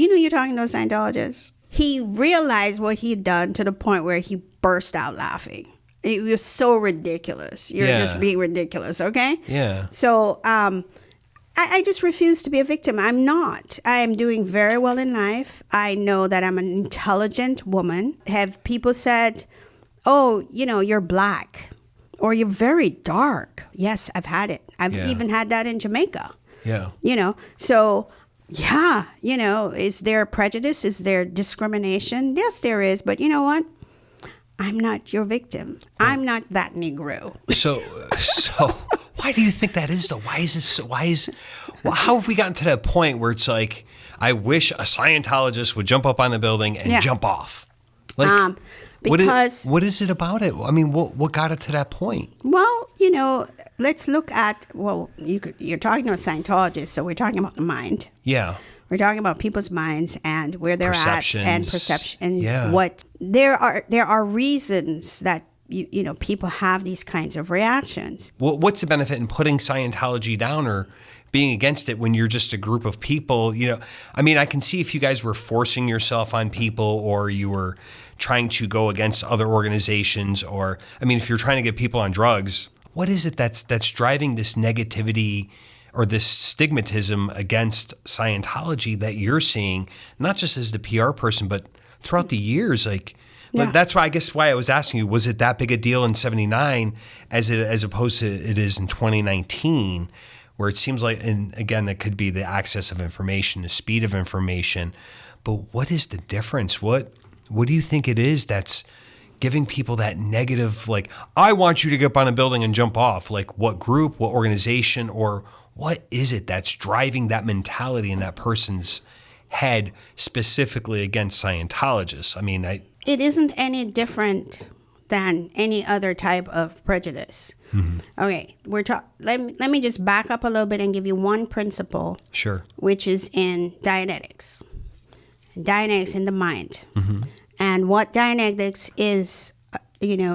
know you're talking to a Scientologist?" He realized what he'd done to the point where he burst out laughing. It was so ridiculous. You're just being ridiculous, okay? Yeah. So I just refuse to be a victim. I'm not. I am doing very well in life. I know that I'm an intelligent woman. Have people said, "Oh, you're black," or "You're very dark"? Yes, I've had it. I've even had that in Jamaica. Yeah. So... yeah, is there prejudice? Is there discrimination? Yes, there is. But you know what? I'm not your victim. I'm not that Negro. So why do you think that is, though? How have we gotten to that point where it's like, I wish a Scientologist would jump up on the building and jump off? Like, because what is it about it? I mean, what got it to that point? Well, let's look at, you're talking to a Scientologist, so we're talking about the mind. Yeah. We're talking about people's minds and where they're at and perception and what there are reasons that people have these kinds of reactions. Well, what's the benefit in putting Scientology down or being against it when you're just a group of people? I mean, I can see if you guys were forcing yourself on people, or you were trying to go against other organizations, or if you're trying to get people on drugs, what is it that's driving this negativity or this stigmatism against Scientology that you're seeing, not just as the PR person, but throughout the years? Like that's why I was asking you, was it that big a deal in '79 as opposed to it is in 2019, where it seems like, and again, it could be the access of information, the speed of information, but what is the difference? What do you think it is that's giving people that negative, like, I want you to get up on a building and jump off. Like, what group, what organization, or what is it that's driving that mentality in that person's head, specifically against Scientologists? I mean, it isn't any different than any other type of prejudice. Okay, let me just back up a little bit and give you one principle. Sure. Which is in Dianetics. Dianetics in the mind. And what Dianetics is,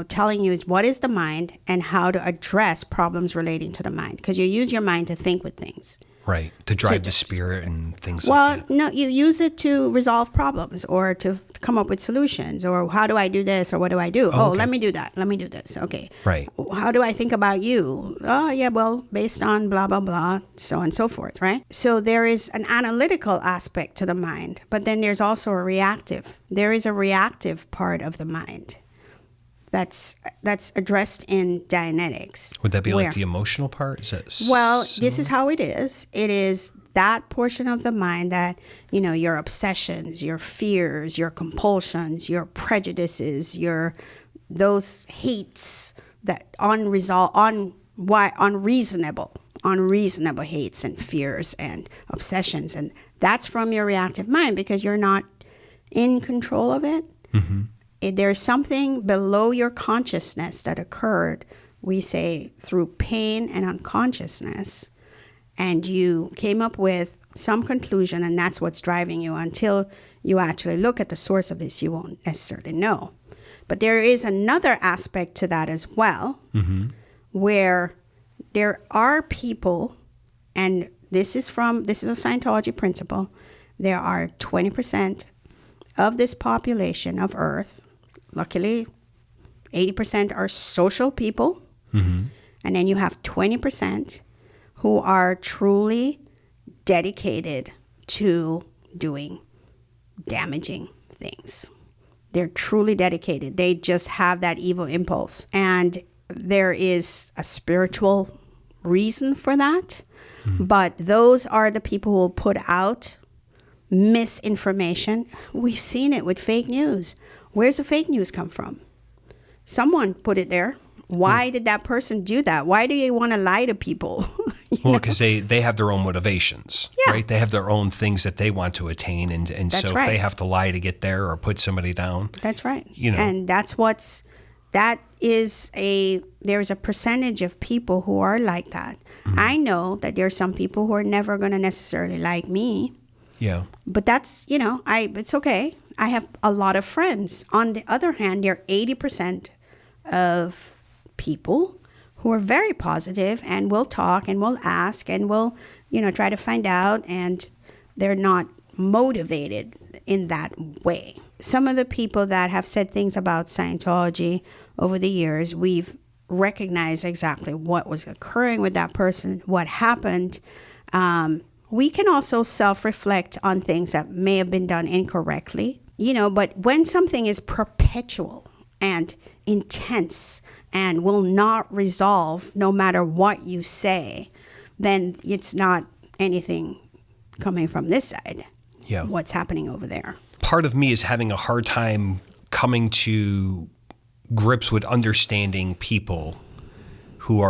telling you is what is the mind and how to address problems relating to the mind. Because you use your mind to think with things. Right, to drive the spirit and things like that. Well, no, you use it to resolve problems or to come up with solutions, or how do I do this, or what do I do? Okay. Let me do that. Let me do this. Okay. Right. How do I think about you? Oh, yeah, well, based on blah, blah, blah, so on and so forth, right? So there is an analytical aspect to the mind, but then there's also a reactive. There is a reactive part of the mind that's addressed in Dianetics. Would that be like the emotional part? Is that this is how it is. It is that portion of the mind that, your obsessions, your fears, your compulsions, your prejudices, those hates, that unreasonable hates and fears and obsessions. And that's from your reactive mind because you're not in control of it. There's something below your consciousness that occurred, we say, through pain and unconsciousness, and you came up with some conclusion, and that's what's driving you. Until you actually look at the source of this, you won't necessarily know. But there is another aspect to that as well, where there are people, and this is a Scientology principle, there are 20% of this population of Earth. Luckily, 80% are social people. And then you have 20% who are truly dedicated to doing damaging things. They're truly dedicated. They just have that evil impulse. And there is a spiritual reason for that. But those are the people who will put out misinformation. We've seen it with fake news. Where's the fake news come from? Someone put it there. Why did that person do that? Why do you want to lie to people? Because they have their own motivations, right? They have their own things that they want to attain. And so if they have to lie to get there or put somebody down. That's right. And there's a percentage of people who are like that. I know that there's some people who are never going to necessarily like me. Yeah. But that's, it's okay. I have a lot of friends. On the other hand, there are 80% of people who are very positive and will talk and will ask and will, try to find out, and they're not motivated in that way. Some of the people that have said things about Scientology over the years, we've recognized exactly what was occurring with that person, what happened. We can also self-reflect on things that may have been done incorrectly, but when something is perpetual and intense and will not resolve no matter what you say, then it's not anything coming from this side. Yeah. What's happening over there. Part of me is having a hard time coming to grips with understanding people who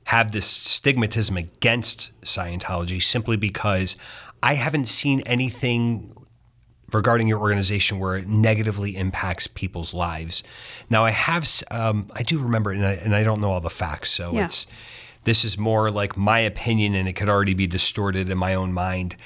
have this stigmatism against Scientology, simply because I haven't seen anything regarding your organization where it negatively impacts people's lives. Now, I do remember, and I don't know all the facts, so this is more like my opinion, and it could already be distorted in my own mind.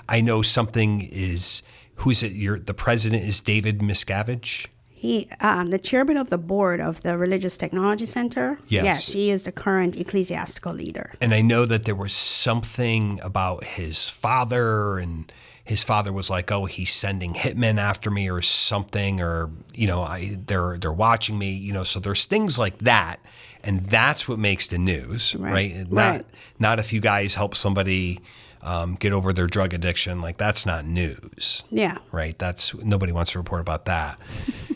I know something is, the president is David Miscavige? He, the chairman of the board of the Religious Technology Center. Yes, he is the current ecclesiastical leader. And I know that there was something about his father, and his father was like, "Oh, he's sending hitmen after me or something, or they're watching me." So there's things like that, and that's what makes the news, right? Not if you guys help somebody get over their drug addiction. Like, that's not news. Yeah. Right. Nobody wants to report about that.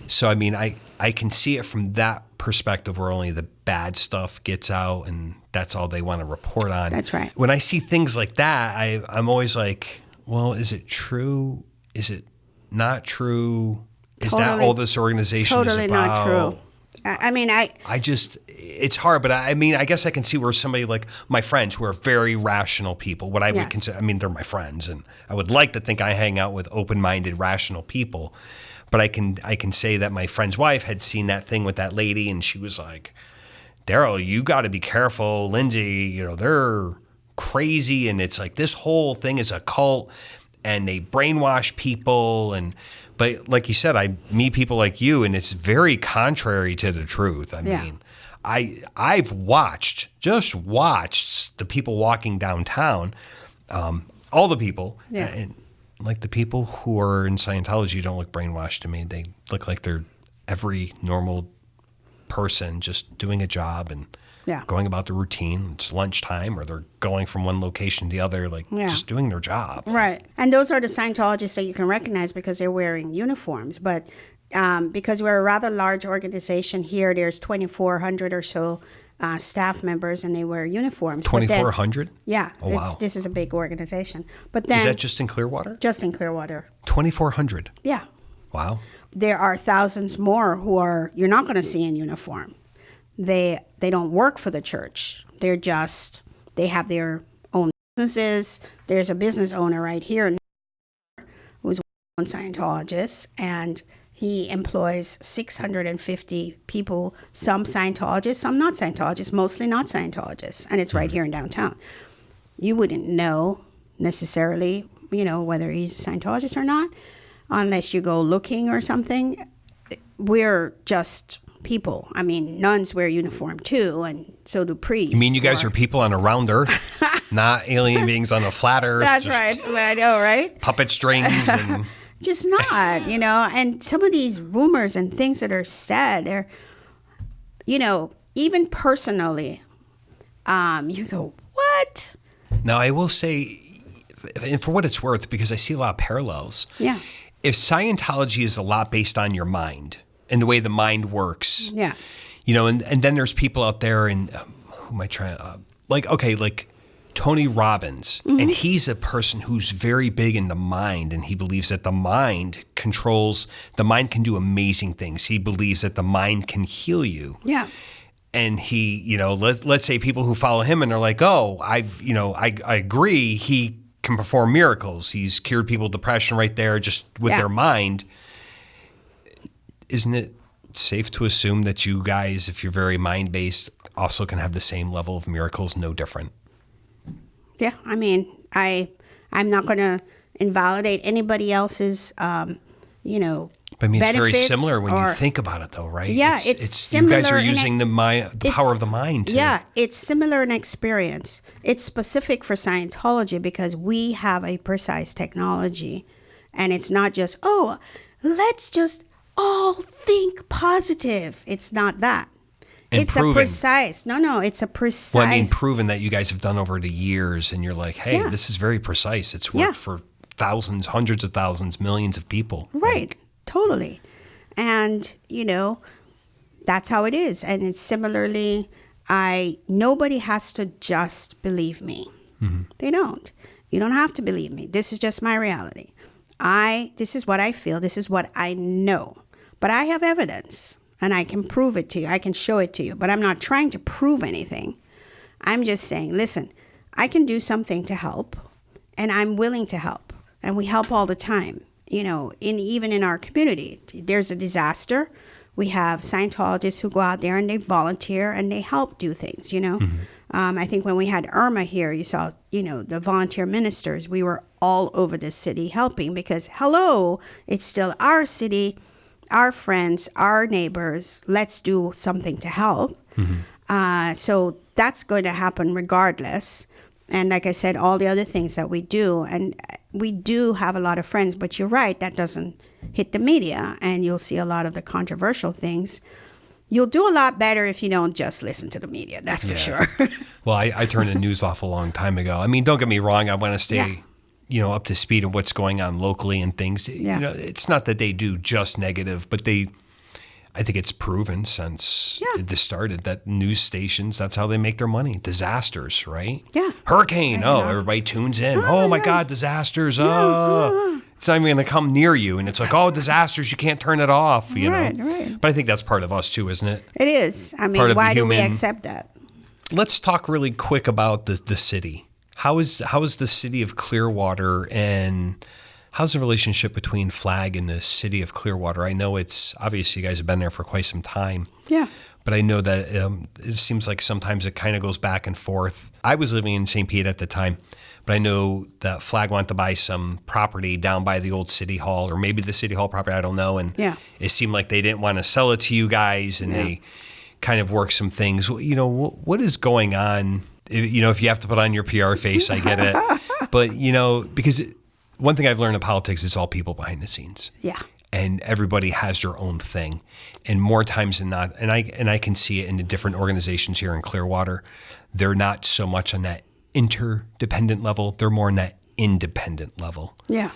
So, I mean, I can see it from that perspective, where only the bad stuff gets out and that's all they want to report on. That's right. When I see things like that, I'm always like, well, is it true? Is it not true? Is that all this organization totally is about? Not true. I mean, it's hard, but I mean, I guess I can see where somebody like my friends who are very rational people, what I would consider, I mean, they're my friends, and I would like to think I hang out with open-minded, rational people, but I can say that my friend's wife had seen that thing with that lady, and she was like, Daryle, you got to be careful, Lindsay, you know, they're crazy, and it's like this whole thing is a cult, and they brainwash people, but like you said, I meet people like you, and it's very contrary to the truth. I mean, I've watched the people walking downtown, all the people, and like the people who are in Scientology don't look brainwashed to me. They look like they're every normal person just doing a job and going about the routine. It's lunchtime, or they're going from one location to the other, just doing their job. Right. And those are the Scientologists that you can recognize because they're wearing uniforms. But because we're a rather large organization here, there's 2,400 or so staff members, and they wear uniforms. 2,400? Yeah. Oh, wow. This is a big organization. But then, is that just in Clearwater? Just in Clearwater. 2,400? Yeah. Wow. There are thousands more who you're not going to see in uniform. They don't work for the church. They have their own businesses. There's a business owner right here who's a Scientologist, and he employs 650 people, some Scientologists, some not Scientologists, mostly not Scientologists, and it's right here in downtown. You wouldn't know necessarily, whether he's a Scientologist or not, unless you go looking or something. We're just people. I mean, nuns wear uniform too, and so do priests. You mean you guys are people on a round earth, not alien beings on a flat earth? That's right. I know, right? Puppet strings and... Just not, and some of these rumors and things that are said, they're, even personally, you go, what? Now, I will say, and for what it's worth, because I see a lot of parallels. Yeah. If Scientology is a lot based on your mind and the way the mind works. Yeah. And then there's people out there, and who am I trying to, like Tony Robbins, and he's a person who's very big in the mind, and he believes that the mind can do amazing things. He believes that the mind can heal you. Yeah. And he, let's say people who follow him and are like, oh, I agree, he can perform miracles. He's cured people of depression right there just with their mind. Isn't it safe to assume that you guys, if you're very mind-based, also can have the same level of miracles, no different? Yeah, I mean, I'm not going to invalidate anybody else's, But I mean, it's very similar when you think about it, though, right? Yeah, it's similar. You guys are using the power of the mind. Yeah, it's similar in experience. It's specific for Scientology because we have a precise technology, and it's not just, let's just all think positive. It's not that. And it's proven. It's a precise. Well, I mean, proven that you guys have done over the years, and you're like, hey, this is very precise. It's worked for thousands, hundreds of thousands, millions of people. Right, totally. And, that's how it is. And it's similarly, nobody has to just believe me. Mm-hmm. They don't. You don't have to believe me. This is just my reality. This is what I feel. This is what I know. But I have evidence. And I can prove it to you. I can show it to you. But I'm not trying to prove anything. I'm just saying, listen, I can do something to help. And I'm willing to help. And we help all the time. Even in our community. There's a disaster. We have Scientologists who go out there and they volunteer and they help do things, Mm-hmm. I think when we had Irma here, you saw, the volunteer ministers. We were all over the city helping because, it's still our city. Our friends, our neighbors, let's do something to help. Mm-hmm. So that's going to happen regardless. And like I said, all the other things that we do, and we do have a lot of friends, but you're right, that doesn't hit the media, and you'll see a lot of the controversial things. You'll do a lot better if you don't just listen to the media, that's for sure. Well, I turned the news off a long time ago. I mean, don't get me wrong, I want to stay... up to speed of what's going on locally and things. Yeah. It's not that they do just negative, but I think it's proven since Yeah. this started that news stations, that's how they make their money. Disasters, right? Yeah. Hurricane. Right. Everybody tunes in. Oh my yeah. God, disasters. It's not even going to come near you. And it's like, oh, disasters, you can't turn it off, you Right, know? right. But I think that's part of us too, isn't it? It is. I Part mean, of why the do we human- accept that? Let's talk really quick about the city. How is the city of Clearwater, and how's the relationship between Flag and the city of Clearwater? I know it's obviously you guys have been there for quite some time. Yeah. But I know that it seems like sometimes it kind of goes back and forth. I was living in St. Pete at the time, but I know that Flag wanted to buy some property down by the old city hall, or maybe the city hall property, I don't know. And Yeah. it seemed like they didn't want to sell it to you guys, and they kind of worked some things. You know, what is going on? You know, if you have to put on your PR face, I get it. But, you know, because one thing I've learned in politics is all people behind the scenes. Yeah. And everybody has their own thing. And more times than not, and I can see it in the different organizations here in Clearwater, they're not so much on that interdependent level. They're more on that independent level. Yeah.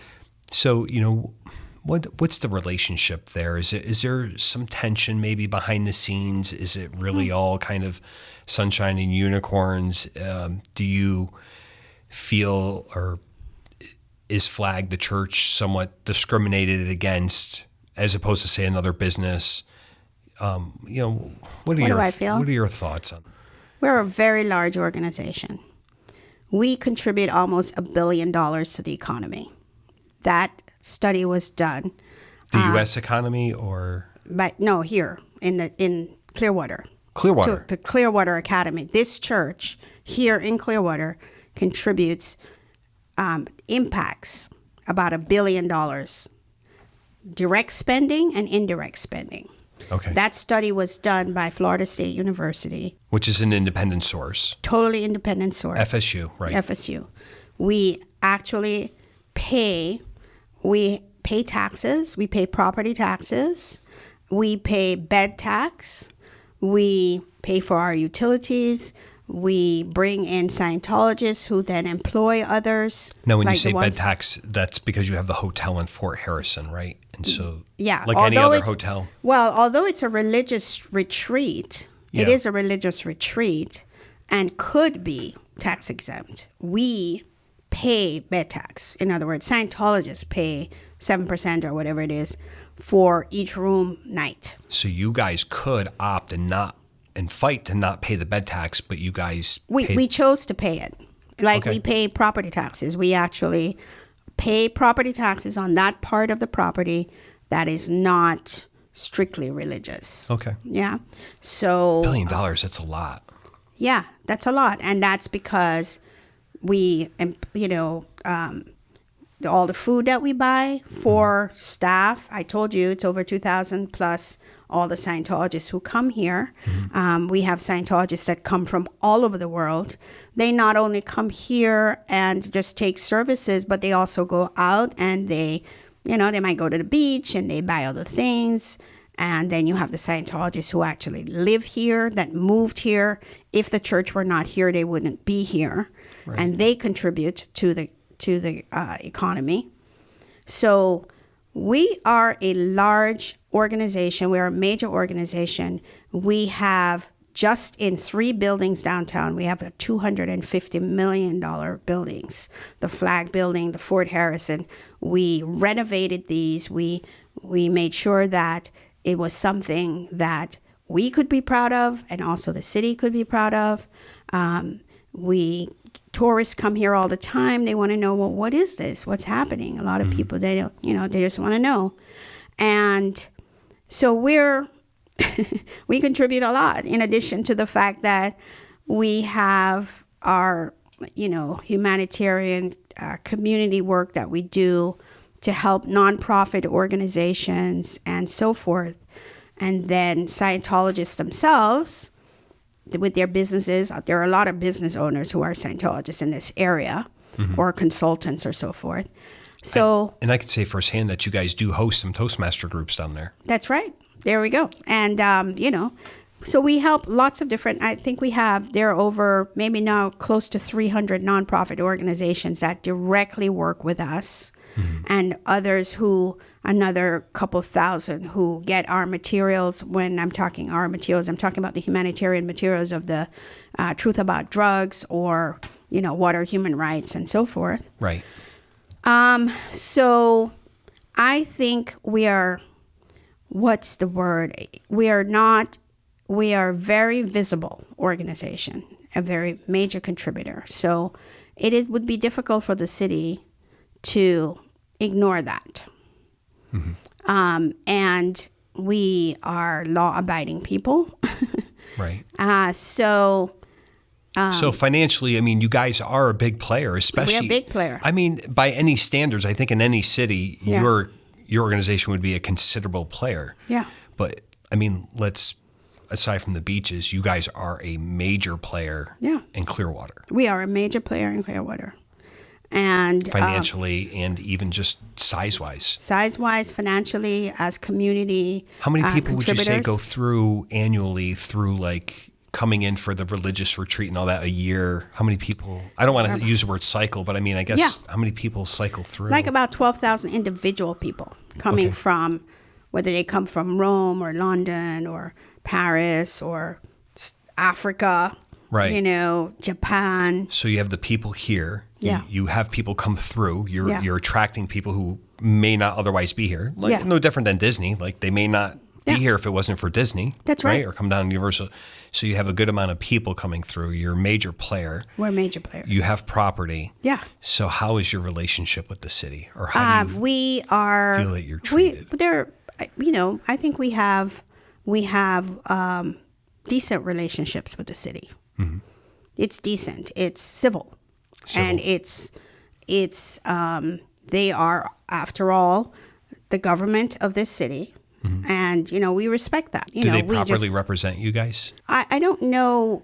So, you know, what's the relationship there? Is there some tension maybe behind the scenes? Is it really all kind of sunshine and unicorns? Do you feel, or is Flag, the church, somewhat discriminated against as opposed to, say, another business? You know, what do I feel? What are your thoughts on that? We're a very large organization. We contribute almost $1 billion to the economy. That study was done. The U.S. economy, or? But no, here in Clearwater. Clearwater. The Clearwater Academy. This church here in Clearwater contributes, impacts about $1 billion. Direct spending and indirect spending. Okay. That study was done by Florida State University. Which is an independent source. Totally independent source. FSU, right. FSU. We actually pay taxes. We pay property taxes. We pay bed tax. We pay for our utilities. We bring in Scientologists who then employ others. Now, when you say bed tax, that's because you have the hotel in Fort Harrison, right? And so, like any other hotel. Well, although it's a religious retreat, it is a religious retreat and could be tax exempt. We pay bed tax. In other words, Scientologists pay 7% or whatever it is for each room night. So you guys could opt and fight to not pay the bed tax, but you guys we chose to pay it. We pay property taxes. We actually pay property taxes on that part of the property that is not strictly religious. Okay. Yeah. So $1 billion, that's a lot. Yeah, that's a lot. And that's because we, all the food that we buy for staff, I told you it's over 2,000 plus all the Scientologists who come here. We have Scientologists that come from all over the world. They not only come here and just take services, but they also go out and they might go to the beach and they buy other things. And then you have the Scientologists who actually live here, that moved here. If the church were not here, they wouldn't be here. Right. And they contribute to the economy. So we are a large organization. We're a major organization. We have, just in 3 buildings downtown, we have a $250 million buildings. The Flag Building, the Fort Harrison. We renovated these. We made sure that it was something that we could be proud of and also the city could be proud of. Tourists come here all the time. They want to know, well, what is this? What's happening? A lot of people, they don't, they just want to know. And so we contribute a lot, in addition to the fact that we have our, humanitarian community work that we do to help nonprofit organizations and so forth. And then Scientologists themselves, with their businesses, there are a lot of business owners who are Scientologists in this area, or consultants or so forth. So, I can say firsthand that you guys do host some Toastmaster groups down there. That's right. There we go. And, So we help lots of different, I think there are over maybe now close to 300 nonprofit organizations that directly work with us, and others another couple thousand who get our materials. When I'm talking our materials, I'm talking about the humanitarian materials of the Truth About Drugs, or, what are human rights and so forth. Right. So I think we are, what's the word? We are a very visible organization, a very major contributor. So it would be difficult for the city to ignore that. And we are law-abiding people. Right. So financially, I mean, you guys are a big player, especially. we're a big player. I mean, by any standards, I think in any city, Yeah. your organization would be a considerable player. Yeah. But I mean, aside from the beaches, you guys are a major player. Yeah. In Clearwater. We are a major player in Clearwater. And financially and even just size-wise, financially, as community. How many people would you say contributors. go through annually through like coming in for the religious retreat and all that a year? How many people? I don't want to use the word cycle, but I mean, I guess how many people cycle through? Like about 12,000 individual people coming from, whether they come from Rome or London or Paris or Africa, right? Japan. So you have the people here. Yeah. You have people come through. You're attracting people who may not otherwise be here. No different than Disney. Like they may not be here if it wasn't for Disney. That's right. Or come down to Universal. So you have a good amount of people coming through. You're a major player. We're major players. You have property. Yeah. So how is your relationship with the city? Or how do you feel that you're treated? I think we have decent relationships with the city. Mm-hmm. It's decent. It's civil. And they are, after all, the government of this city. Mm-hmm. And, we respect that. Do they properly represent you guys? I don't know.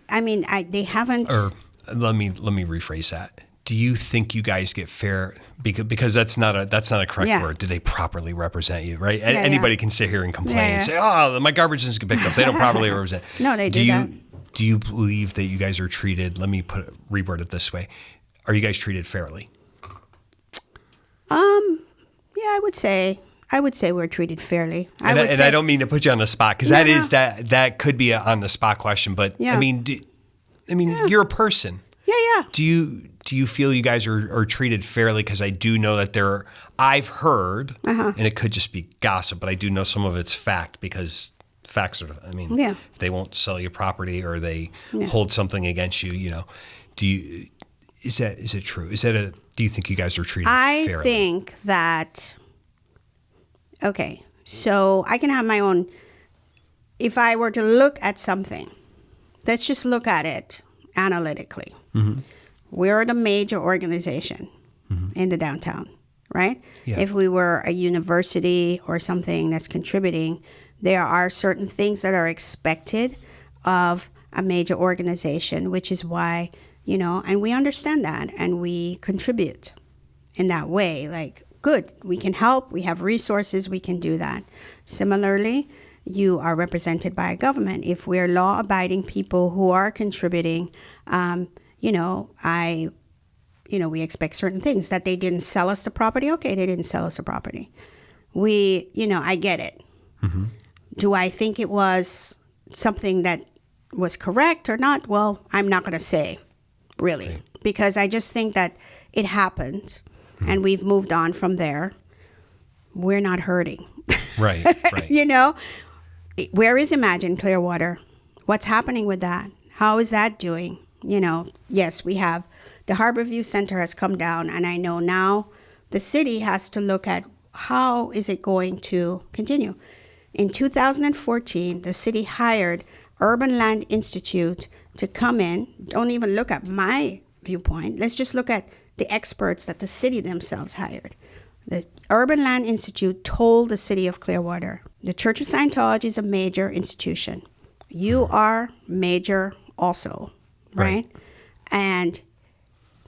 I mean, they haven't. Or let me rephrase that. Do you think you guys get fair, because that's not a correct word. Do they properly represent you, right? Anybody can sit here and complain and say, oh, my garbage doesn't get picked up. They don't properly represent. No, they do that. Do you believe that you guys are treated, reword it this way, are you guys treated fairly? Yeah, I would say we're treated fairly. I don't mean to put you on the spot, because that could be a on the spot question, but I mean, you're a person. Yeah. Do you feel you guys are treated fairly? Because I do know that I've heard, and it could just be gossip, but I do know some of it's fact, because facts are, if they won't sell you property or they hold something against you, is it true? Do you think you guys are treated fairly? I think that, so I can have my own, if I were to look at something, let's just look at it analytically. Mm-hmm. We're the major organization in the downtown, right? Yeah. If we were a university or something that's contributing, there are certain things that are expected of a major organization, which is why, and we understand that and we contribute in that way. Like, good, we can help, we have resources, we can do that. Similarly, you are represented by a government. If we're law-abiding people who are contributing, we expect certain things, that they didn't sell us the property. Okay, they didn't sell us the property. I get it. Mm-hmm. Do I think it was something that was correct or not? Well, I'm not going to say, really, because I just think that it happened and we've moved on from there. We're not hurting. Right. Where is Imagine Clearwater? What's happening with that? How is that doing? Yes, we have, the Harborview Center has come down, and I know now the city has to look at how is it going to continue. In 2014, the city hired Urban Land Institute to come in. Don't even look at my viewpoint. Let's just look at the experts that the city themselves hired. The Urban Land Institute told the city of Clearwater, the Church of Scientology is a major institution. You are major also, right? And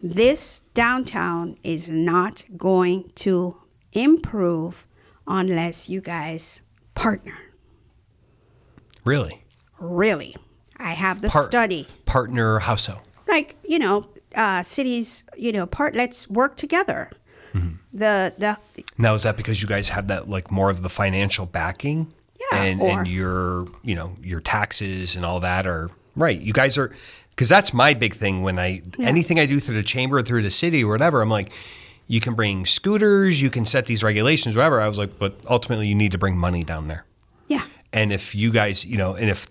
this downtown is not going to improve unless you guys partner. Really? really. I have the study. Partner, how so? Like, cities, let's work together. Now, is that because you guys have that, like, more of the financial backing? Yeah. And your, your taxes and all that are, right. You guys are, because that's my big thing when anything I do through the chamber or through the city or whatever, I'm like, you can bring scooters, you can set these regulations, whatever. I was like, but ultimately you need to bring money down there. Yeah. And if you guys, and if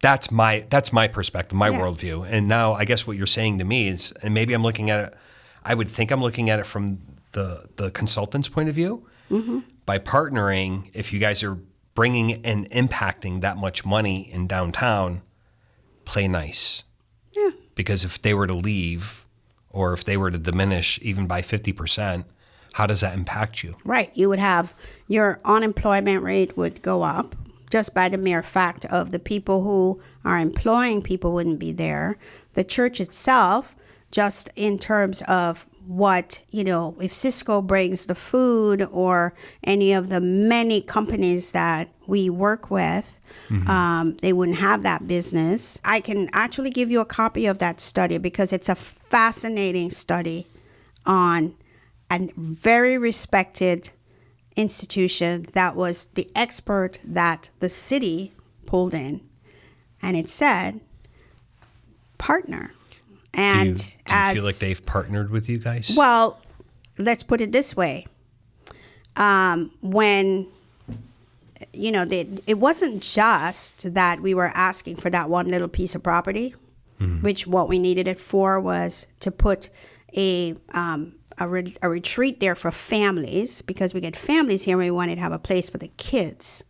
that's my perspective, my worldview. And now I guess what you're saying to me is, and maybe I'm looking at it, I would think I'm looking at it from the consultant's point of view. Mm-hmm. By partnering, if you guys are bringing and impacting that much money in downtown, play nice. Yeah. Because if they were to leave or if they were to diminish even by 50%, how does that impact you? Right. You would have your unemployment rate would go up just by the mere fact of the people who are employing people wouldn't be there. The church itself, just in terms of what, if Cisco brings the food or any of the many companies that we work with, they wouldn't have that business. I can actually give you a copy of that study because it's a fascinating study on a very respected institution that was the expert that the city pulled in. And it said, partner. And do you feel like they've partnered with you guys? Well, let's put it this way. When, it wasn't just that we were asking for that one little piece of property, which what we needed it for was to put a retreat there for families, because we get families here and we wanted to have a place for the kids.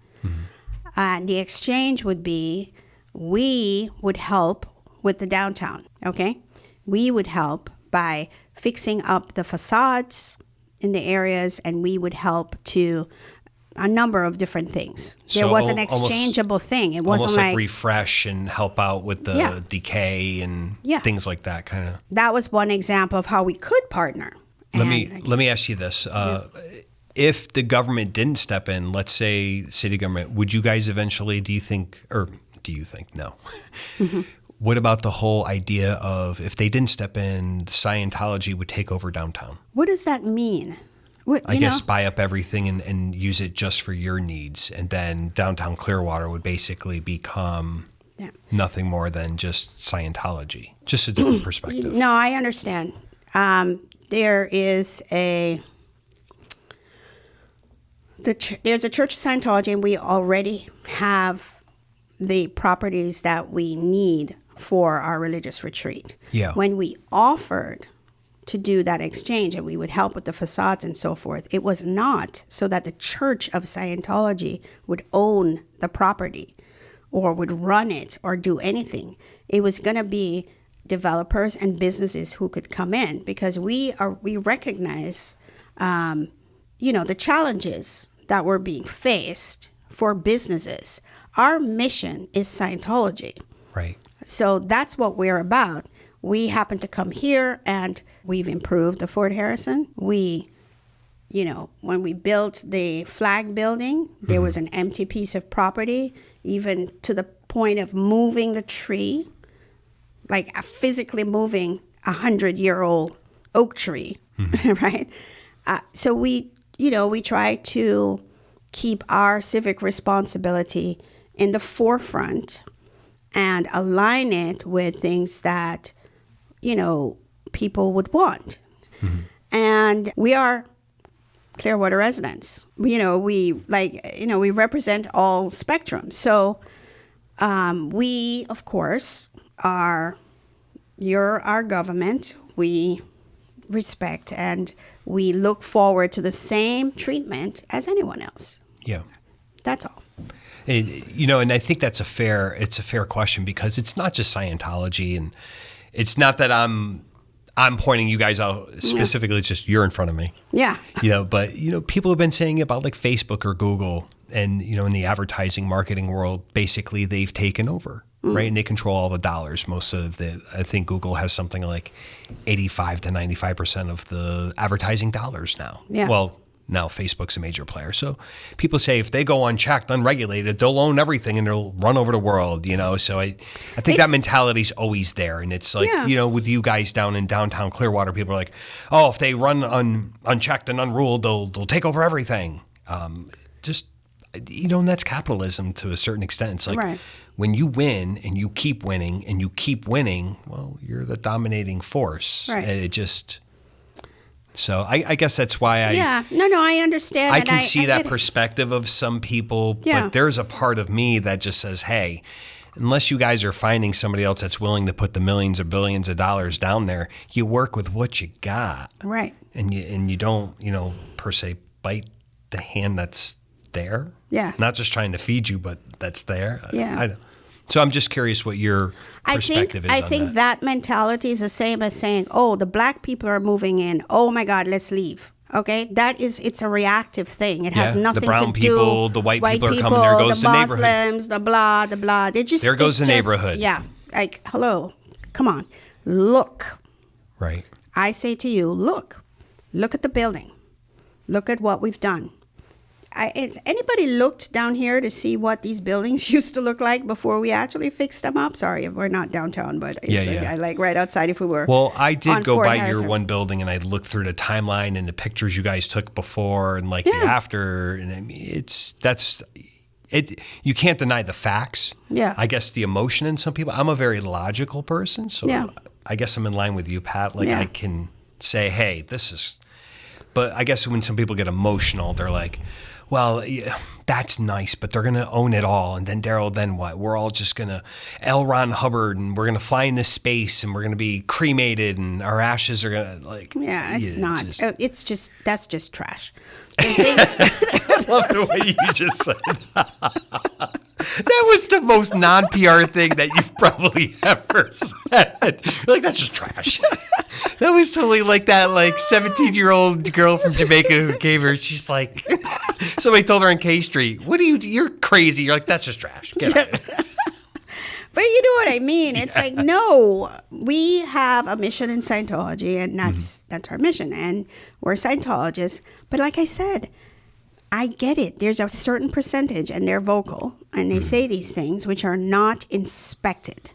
And the exchange would be, we would help with the downtown, okay? We would help by fixing up the facades in the areas, and we would help to a number of different things. There was an exchangeable thing. It wasn't almost like refresh and help out with the decay and things like that kind of. That was one example of how we could partner. Let me ask you this. If the government didn't step in, let's say city government, would you guys eventually, do you think, no? What about the whole idea of if they didn't step in, Scientology would take over downtown? What does that mean? I guess buy up everything and use it just for your needs. And then downtown Clearwater would basically become nothing more than just Scientology. Just a different perspective. No, I understand. There is there's a Church of Scientology, and we already have the properties that we need for our religious retreat. Yeah. When we offered to do that exchange and we would help with the facades and so forth, it was not so that the Church of Scientology would own the property or would run it or do anything. It was going to be developers and businesses who could come in, because we recognize, the challenges that were being faced for businesses. Our mission is Scientology. Right. So that's what we're about. We happen to come here and we've improved the Fort Harrison. When we built the flag building, there was an empty piece of property, even to the point of moving the tree, like physically moving 100-year-old oak tree, right? So we try to keep our civic responsibility in the forefront and align it with things that, people would want. And we are Clearwater residents. We represent all spectrums. So we, of course, you're our government. We respect and we look forward to the same treatment as anyone else. Yeah. That's all. And I think it's a fair question, because it's not just Scientology, and it's not that I'm pointing you guys out specifically. It's just you're in front of me. Yeah. But people have been saying about like Facebook or Google, and in the advertising marketing world, basically they've taken over, right? And they control all the dollars. I think Google has something like 85 to 95% of the advertising dollars now. Yeah. Well, now Facebook's a major player. So people say if they go unchecked, unregulated, they'll own everything and they'll run over the world, So I think that mentality's always there. And it's like, with you guys down in downtown Clearwater, people are like, oh, if they run unchecked and unruled, they'll take over everything. And that's capitalism to a certain extent. It's like when you win and you keep winning and you keep winning, well, you're the dominating force. Right. And it just... So I guess that's why I understand. I can see that perspective of some people, but there's a part of me that just says, hey, unless you guys are finding somebody else that's willing to put the millions or billions of dollars down there, you work with what you got. Right. And you don't, per se bite the hand that's there. Yeah. Not just trying to feed you, but that's there. Yeah. So I'm just curious what your perspective is on that. I think that mentality is the same as saying, oh, the black people are moving in. Oh, my God, let's leave. Okay? It's a reactive thing. It has nothing to do. The brown people, the white people are coming, there goes the neighborhood. The Muslims, the blah, the blah. There goes the neighborhood. Yeah. Like, hello, come on. Look. Right. I say to you, look at the building. Look at what we've done. Anybody looked down here to see what these buildings used to look like before we actually fixed them up? Sorry, we're not downtown, but I like right outside if we were. Well, I did go Fort by Harrison. your one building and I looked through the timeline and the pictures you guys took before and the after, and I mean, you can't deny the facts. Yeah. I guess the emotion in some people. I'm a very logical person, so I guess I'm in line with you, Pat. I can say, hey, this is. But I guess when some people get emotional, they're like, well, yeah, that's nice, but they're going to own it all. And then Daryle, then what? We're all just going to L. Ron Hubbard and we're going to fly into space and we're going to be cremated and our ashes are going to Yeah, it's not. That's just trash. I love the way you just said that. That was the most non-PR thing that you've probably ever said. You're like, that's just trash. That was totally like that 17-year-old girl from Jamaica who gave her, she's like, somebody told her on K Street, you're crazy. You're like, that's just trash. Get out of it. But you know what I mean? It's like, no, we have a mission in Scientology, and that's our mission. And we're Scientologists. But like I said, I get it. There's a certain percentage, and they're vocal, and they say these things which are not inspected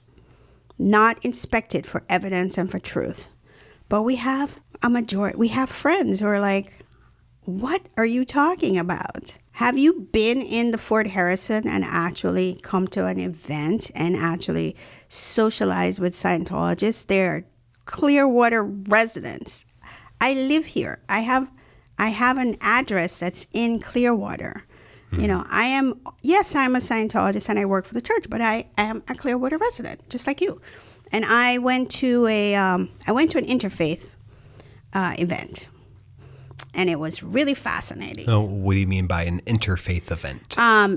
for evidence and for truth. But we have a majority. We have friends who are like, what are you talking about? Have you been in the Fort Harrison and actually come to an event and actually socialize with Scientologists? They're Clearwater residents. I live here. I have an address that's in Clearwater. I'm a Scientologist and I work for the church, but I am a Clearwater resident, just like you. And I went to an interfaith event. And it was really fascinating. Oh, what do you mean by an interfaith event?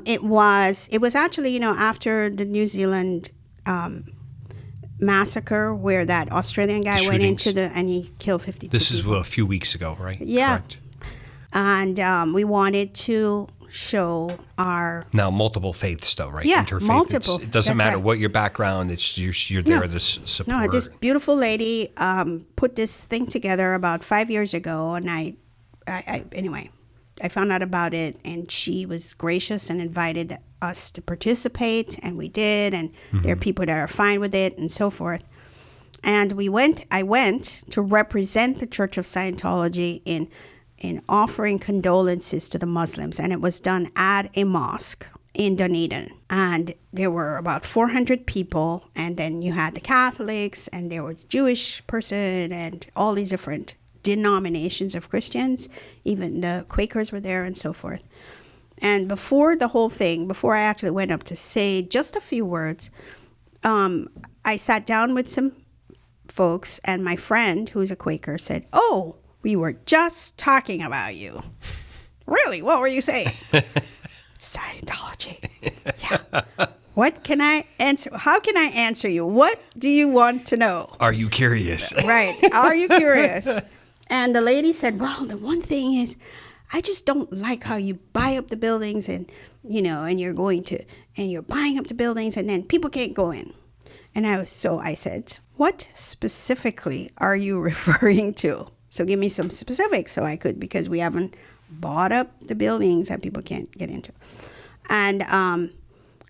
It was actually, after the New Zealand massacre where that Australian guy went into and he killed 52 This people. is a few weeks ago, right? Yeah. Correct. And we wanted to show our... Now, multiple faiths though, right? Yeah, Interfaith. multiple. It doesn't matter what your background, you're there to support. No, this beautiful lady put this thing together about 5 years ago, and anyway, I found out about it, and she was gracious and invited us to participate, and we did, and there are people that are fine with it, and so forth. And I went to represent the Church of Scientology in offering condolences to the Muslims, and it was done at a mosque in Dunedin. And there were about 400 people, and then you had the Catholics, and there was Jewish person, and all these different denominations of Christians. Even the Quakers were there and so forth. And before the whole thing, before I actually went up to say just a few words, I sat down with some folks, and my friend, who's a Quaker, said, "Oh, we were just talking about you." Really? What were you saying? Scientology. Yeah. What can I answer? How can I answer you? What do you want to know? Are you curious? Right. Are you curious? And the lady said, well, the one thing is, I just don't like how you buy up the buildings and you're buying up the buildings and then people can't go in. And I said, what specifically are you referring to? So give me some specifics because we haven't bought up the buildings that people can't get into. And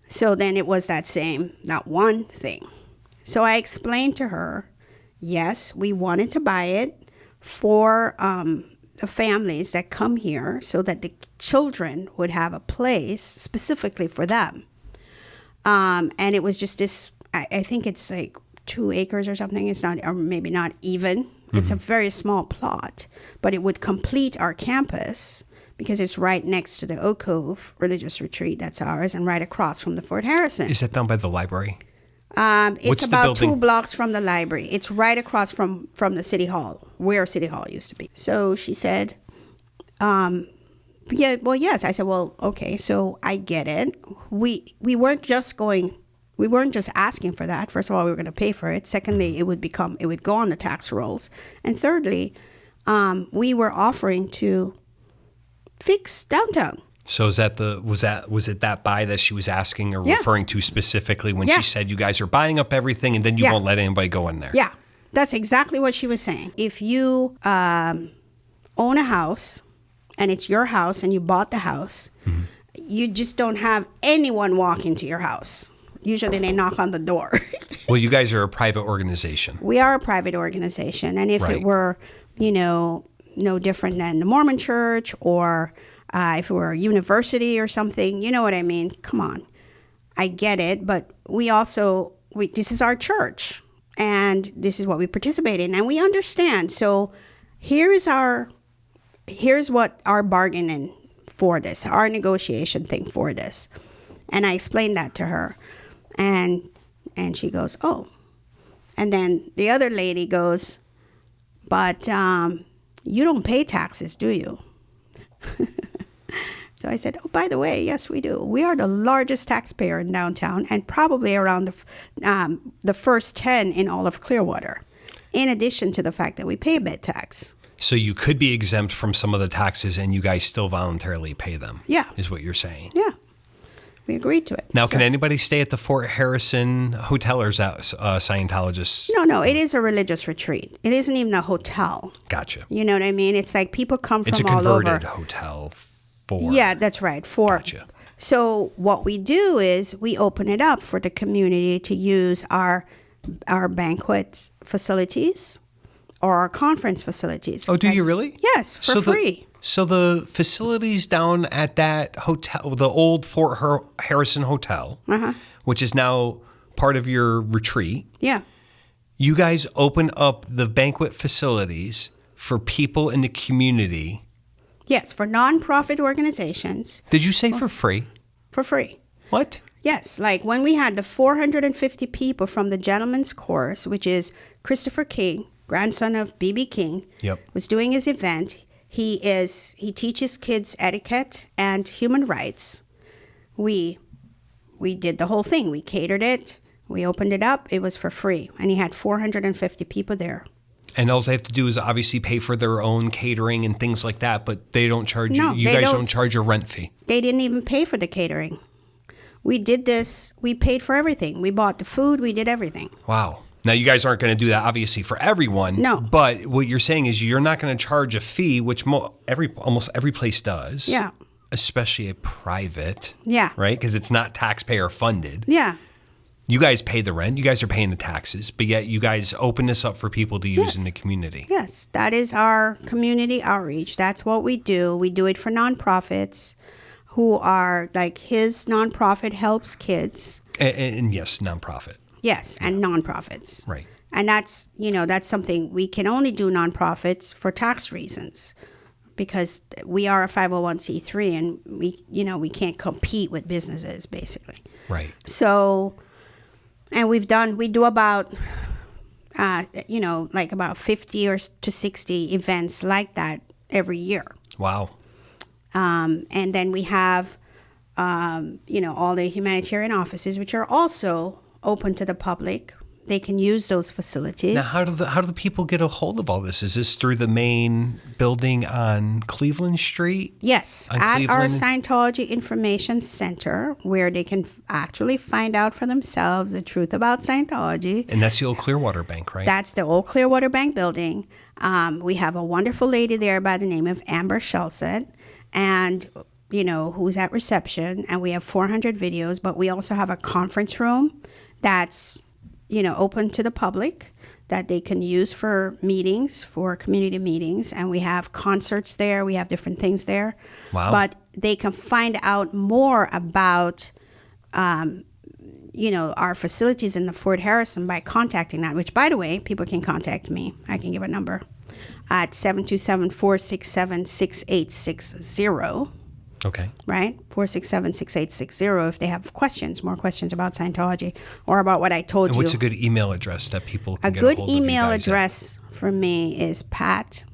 so then it was that one thing. So I explained to her, yes, we wanted to buy it for the families that come here so that the children would have a place specifically for them. And it was just this, I think it's like 2 acres or something. It's not, or maybe not even. It's a very small plot, but it would complete our campus because it's right next to the Oak Cove Religious Retreat. That's ours, and right across from the Fort Harrison. Is that down by the library? It's about 2 blocks from the library. It's right across from the City Hall, where City Hall used to be. So she said, yeah, well, yes. I said, well, okay, so I get it. We weren't just asking for that. First of all, we were going to pay for it. Secondly, it would go on the tax rolls. And thirdly, we were offering to fix downtown. So was it that buy that she was asking or referring to specifically when she said you guys are buying up everything and then you won't let anybody go in there? Yeah, that's exactly what she was saying. If you own a house and it's your house and you bought the house, you just don't have anyone walk into your house. Usually they knock on the door. Well, you guys are a private organization. We are a private organization. And if it were, no different than the Mormon Church or if it were a university or something, you know what I mean? Come on. I get it. But this is our church. And this is what we participate in. And we understand. So here's what our bargaining for this, our negotiation thing for this. And I explained that to her. And she goes, oh. And then the other lady goes, but you don't pay taxes, do you? So I said, oh, by the way, yes, we do. We are the largest taxpayer in downtown and probably around the first 10 in all of Clearwater, in addition to the fact that we pay a bed tax. So you could be exempt from some of the taxes and you guys still voluntarily pay them. Yeah. Is what you're saying. Yeah. We agreed to it. Now, can anybody stay at the Fort Harrison Hotel or is that Scientologists? No, it is a religious retreat. It isn't even a hotel. Gotcha. You know what I mean? It's like people come from all over. It's a converted hotel for... Yeah, that's right. Gotcha. So what we do is we open it up for the community to use our banquet facilities or our conference facilities. Oh, do you really? Yes, for free. So the facilities down at that hotel, the old Fort Harrison Hotel, which is now part of your retreat. Yeah. You guys open up the banquet facilities for people in the community. Yes, for nonprofit organizations. Did you say for free? For free. What? Yes, like when we had the 450 people from the Gentleman's Course, which is Christopher King, grandson of B.B. King, was doing his event. He teaches kids etiquette and human rights. We did the whole thing. We catered it. We opened it up. It was for free. And he had 450 people there. And all they have to do is obviously pay for their own catering and things like that, but they don't charge you. You guys don't charge a rent fee. They didn't even pay for the catering. We did this. We paid for everything. We bought the food. We did everything. Wow. Now, you guys aren't going to do that, obviously, for everyone. No. But what you're saying is you're not going to charge a fee, which almost every place does. Yeah. Especially a private. Yeah. Right? Because it's not taxpayer funded. Yeah. You guys pay the rent. You guys are paying the taxes. But yet you guys open this up for people to use in the community. Yes. That is our community outreach. That's what we do. We do it for nonprofits who are like his nonprofit helps kids. And yes, nonprofit. Yes, and nonprofits. Right. And that's something we can only do nonprofits for tax reasons because we are a 501c3 and we can't compete with businesses basically. Right. So, and we do about about 50 to 60 events like that every year. Wow. And then we have all the humanitarian offices which are also open to the public They can use those facilities. Now, how do the people get a hold of all this? Is this through the main building on Cleveland Street? Yes, at our Scientology Information Center, where they can actually find out for themselves the truth about Scientology. And that's the old Clearwater Bank, right? That's the old Clearwater Bank building. We have a wonderful lady there by the name of Amber Schulset, and who's at reception. And we have 400 videos, but we also have a conference room that's open to the public that they can use for meetings, for community meetings. And we have concerts there. We have different things there. Wow. But they can find out more about, our facilities in the Fort Harrison by contacting that, which, by the way, people can contact me. I can give a number at 727-467-6860. Okay. Right? 467-6860 if they have more questions about Scientology or about what I told you. And what's a good email address that people can get a good hold of email address for me is Pat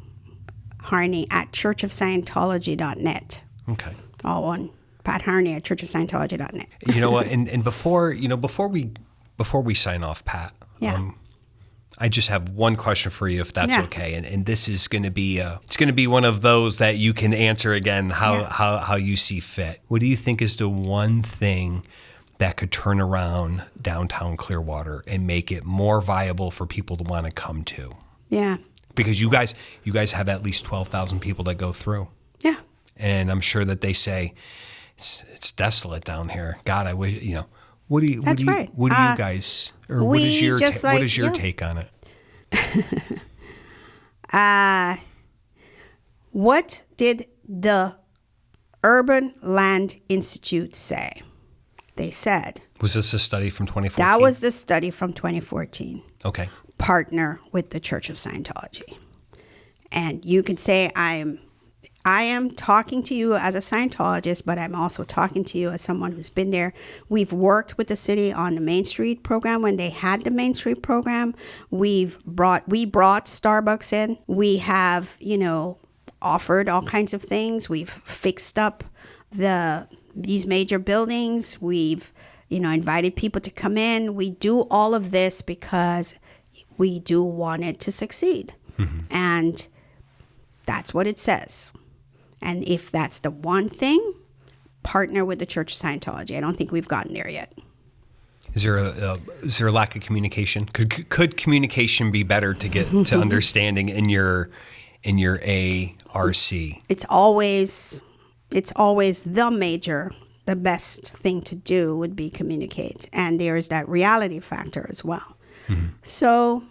Harney at churchofscientology.net. Okay. All one. Pat Harney at churchofscientology.net. You know what? And before we sign off, Pat, yeah. I just have one question for you, if that's okay. And this is going to be one of those that you can answer again how you see fit. What do you think is the one thing that could turn around downtown Clearwater and make it more viable for people to want to come to? Yeah. Because you guys have at least 12,000 people that go through. Yeah. And I'm sure that they say it's desolate down here. God, I wish What do you guys, or what is your take on it? What did the Urban Land Institute say? They said. Was this a study from 2014? That was the study from 2014. Okay. Partner with the Church of Scientology. And you could say I am talking to you as a Scientologist, but I'm also talking to you as someone who's been there. We've worked with the city on the Main Street program when they had the Main Street program. We brought Starbucks in. We have, offered all kinds of things. We've fixed up these major buildings. We've, invited people to come in. We do all of this because we do want it to succeed. Mm-hmm. And that's what it says. And if that's the one thing, partner with the Church of Scientology. I don't think we've gotten there yet. Is there a lack of communication? Could communication be better to get to understanding in your ARC? It's always the best thing to do would be communicate, and there is that reality factor as well. Mm-hmm. So,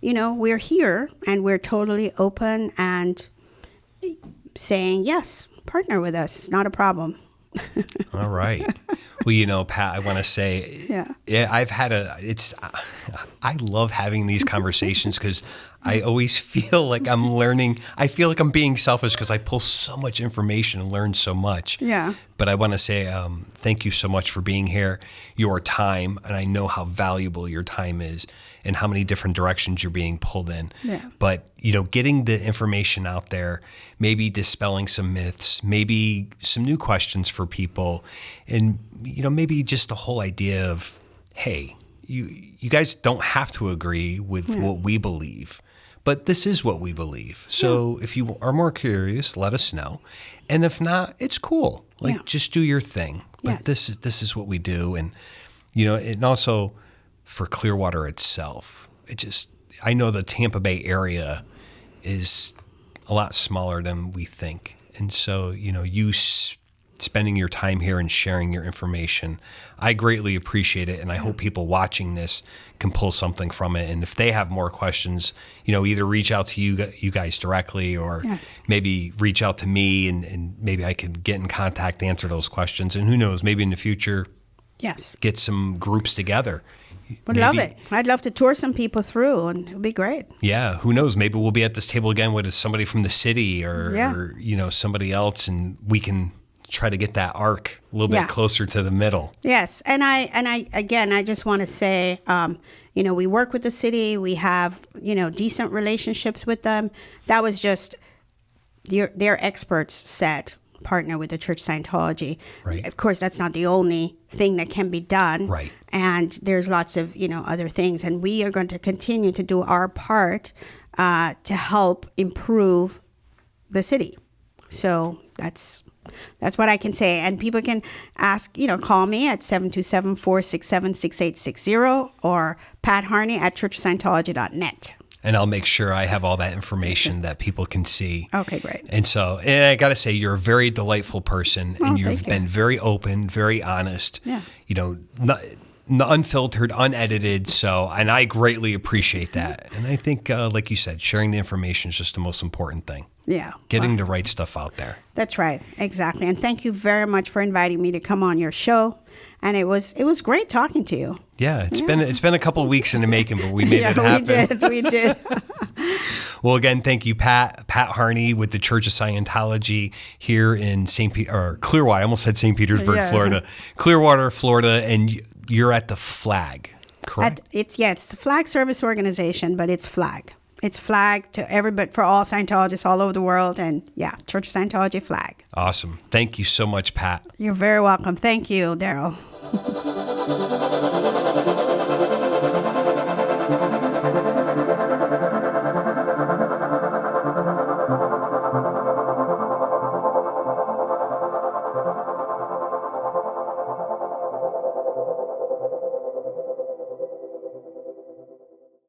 we're here and we're totally open and saying, yes, partner with us. It's not a problem. All right. Well, Pat, I want to say, I love having these conversations because I always feel like I'm learning. I feel like I'm being selfish because I pull so much information and learn so much. Yeah. But I want to say thank you so much for being here, your time, and I know how valuable your time is and how many different directions you're being pulled in. Yeah. But, getting the information out there, maybe dispelling some myths, maybe some new questions for people, and, maybe just the whole idea of, hey, you guys don't have to agree with what we believe, but this is what we believe. So if you are more curious, let us know. And if not, it's cool. Just do your thing. But this is what we do. And, and also for Clearwater itself, I know the Tampa Bay area is a lot smaller than we think. And so, you spending your time here and sharing your information, I greatly appreciate it. And I hope people watching this can pull something from it. And if they have more questions, either reach out to you guys directly or maybe reach out to me and maybe I can get in contact to answer those questions. And who knows, maybe in the future, get some groups together. Would love it. I'd love to tour some people through, and it would be great. Yeah, who knows? Maybe we'll be at this table again with somebody from the city or somebody else, and we can try to get that arc a little bit closer to the middle. Yes, and I just want to say, we work with the city. We have decent relationships with them. That was just their experts said partner with the Church of Scientology. Right. Of course, that's not the only thing that can be done. Right. And there's lots of, other things. And we are going to continue to do our part to help improve the city. So that's what I can say. And people can ask, call me at 727-467-6860 or Pat Harney at churchofscientology.net. And I'll make sure I have all that information that people can see. Okay, great. And so, and I got to say, you're a very delightful person, and you've thank you. been very open, very honest. Yeah. Not unfiltered, unedited. So, and I greatly appreciate that. And I think, like you said, sharing the information is just the most important thing. Yeah. Getting the right stuff out there. That's right. Exactly. And thank you very much for inviting me to come on your show. And it was great talking to you. Yeah, it's been a couple of weeks in the making, but we made it happen. We did. Well, again, thank you, Pat Harney with the Church of Scientology here in Clearwater. I almost said St. Petersburg, Florida. Clearwater, Florida, and you're at the Flag, correct? It's the Flag Service Organization, but it's Flag. It's Flag to everybody, for all Scientologists all over the world, and Church of Scientology Flag. Awesome. Thank you so much, Pat. You're very welcome. Thank you, Daryle.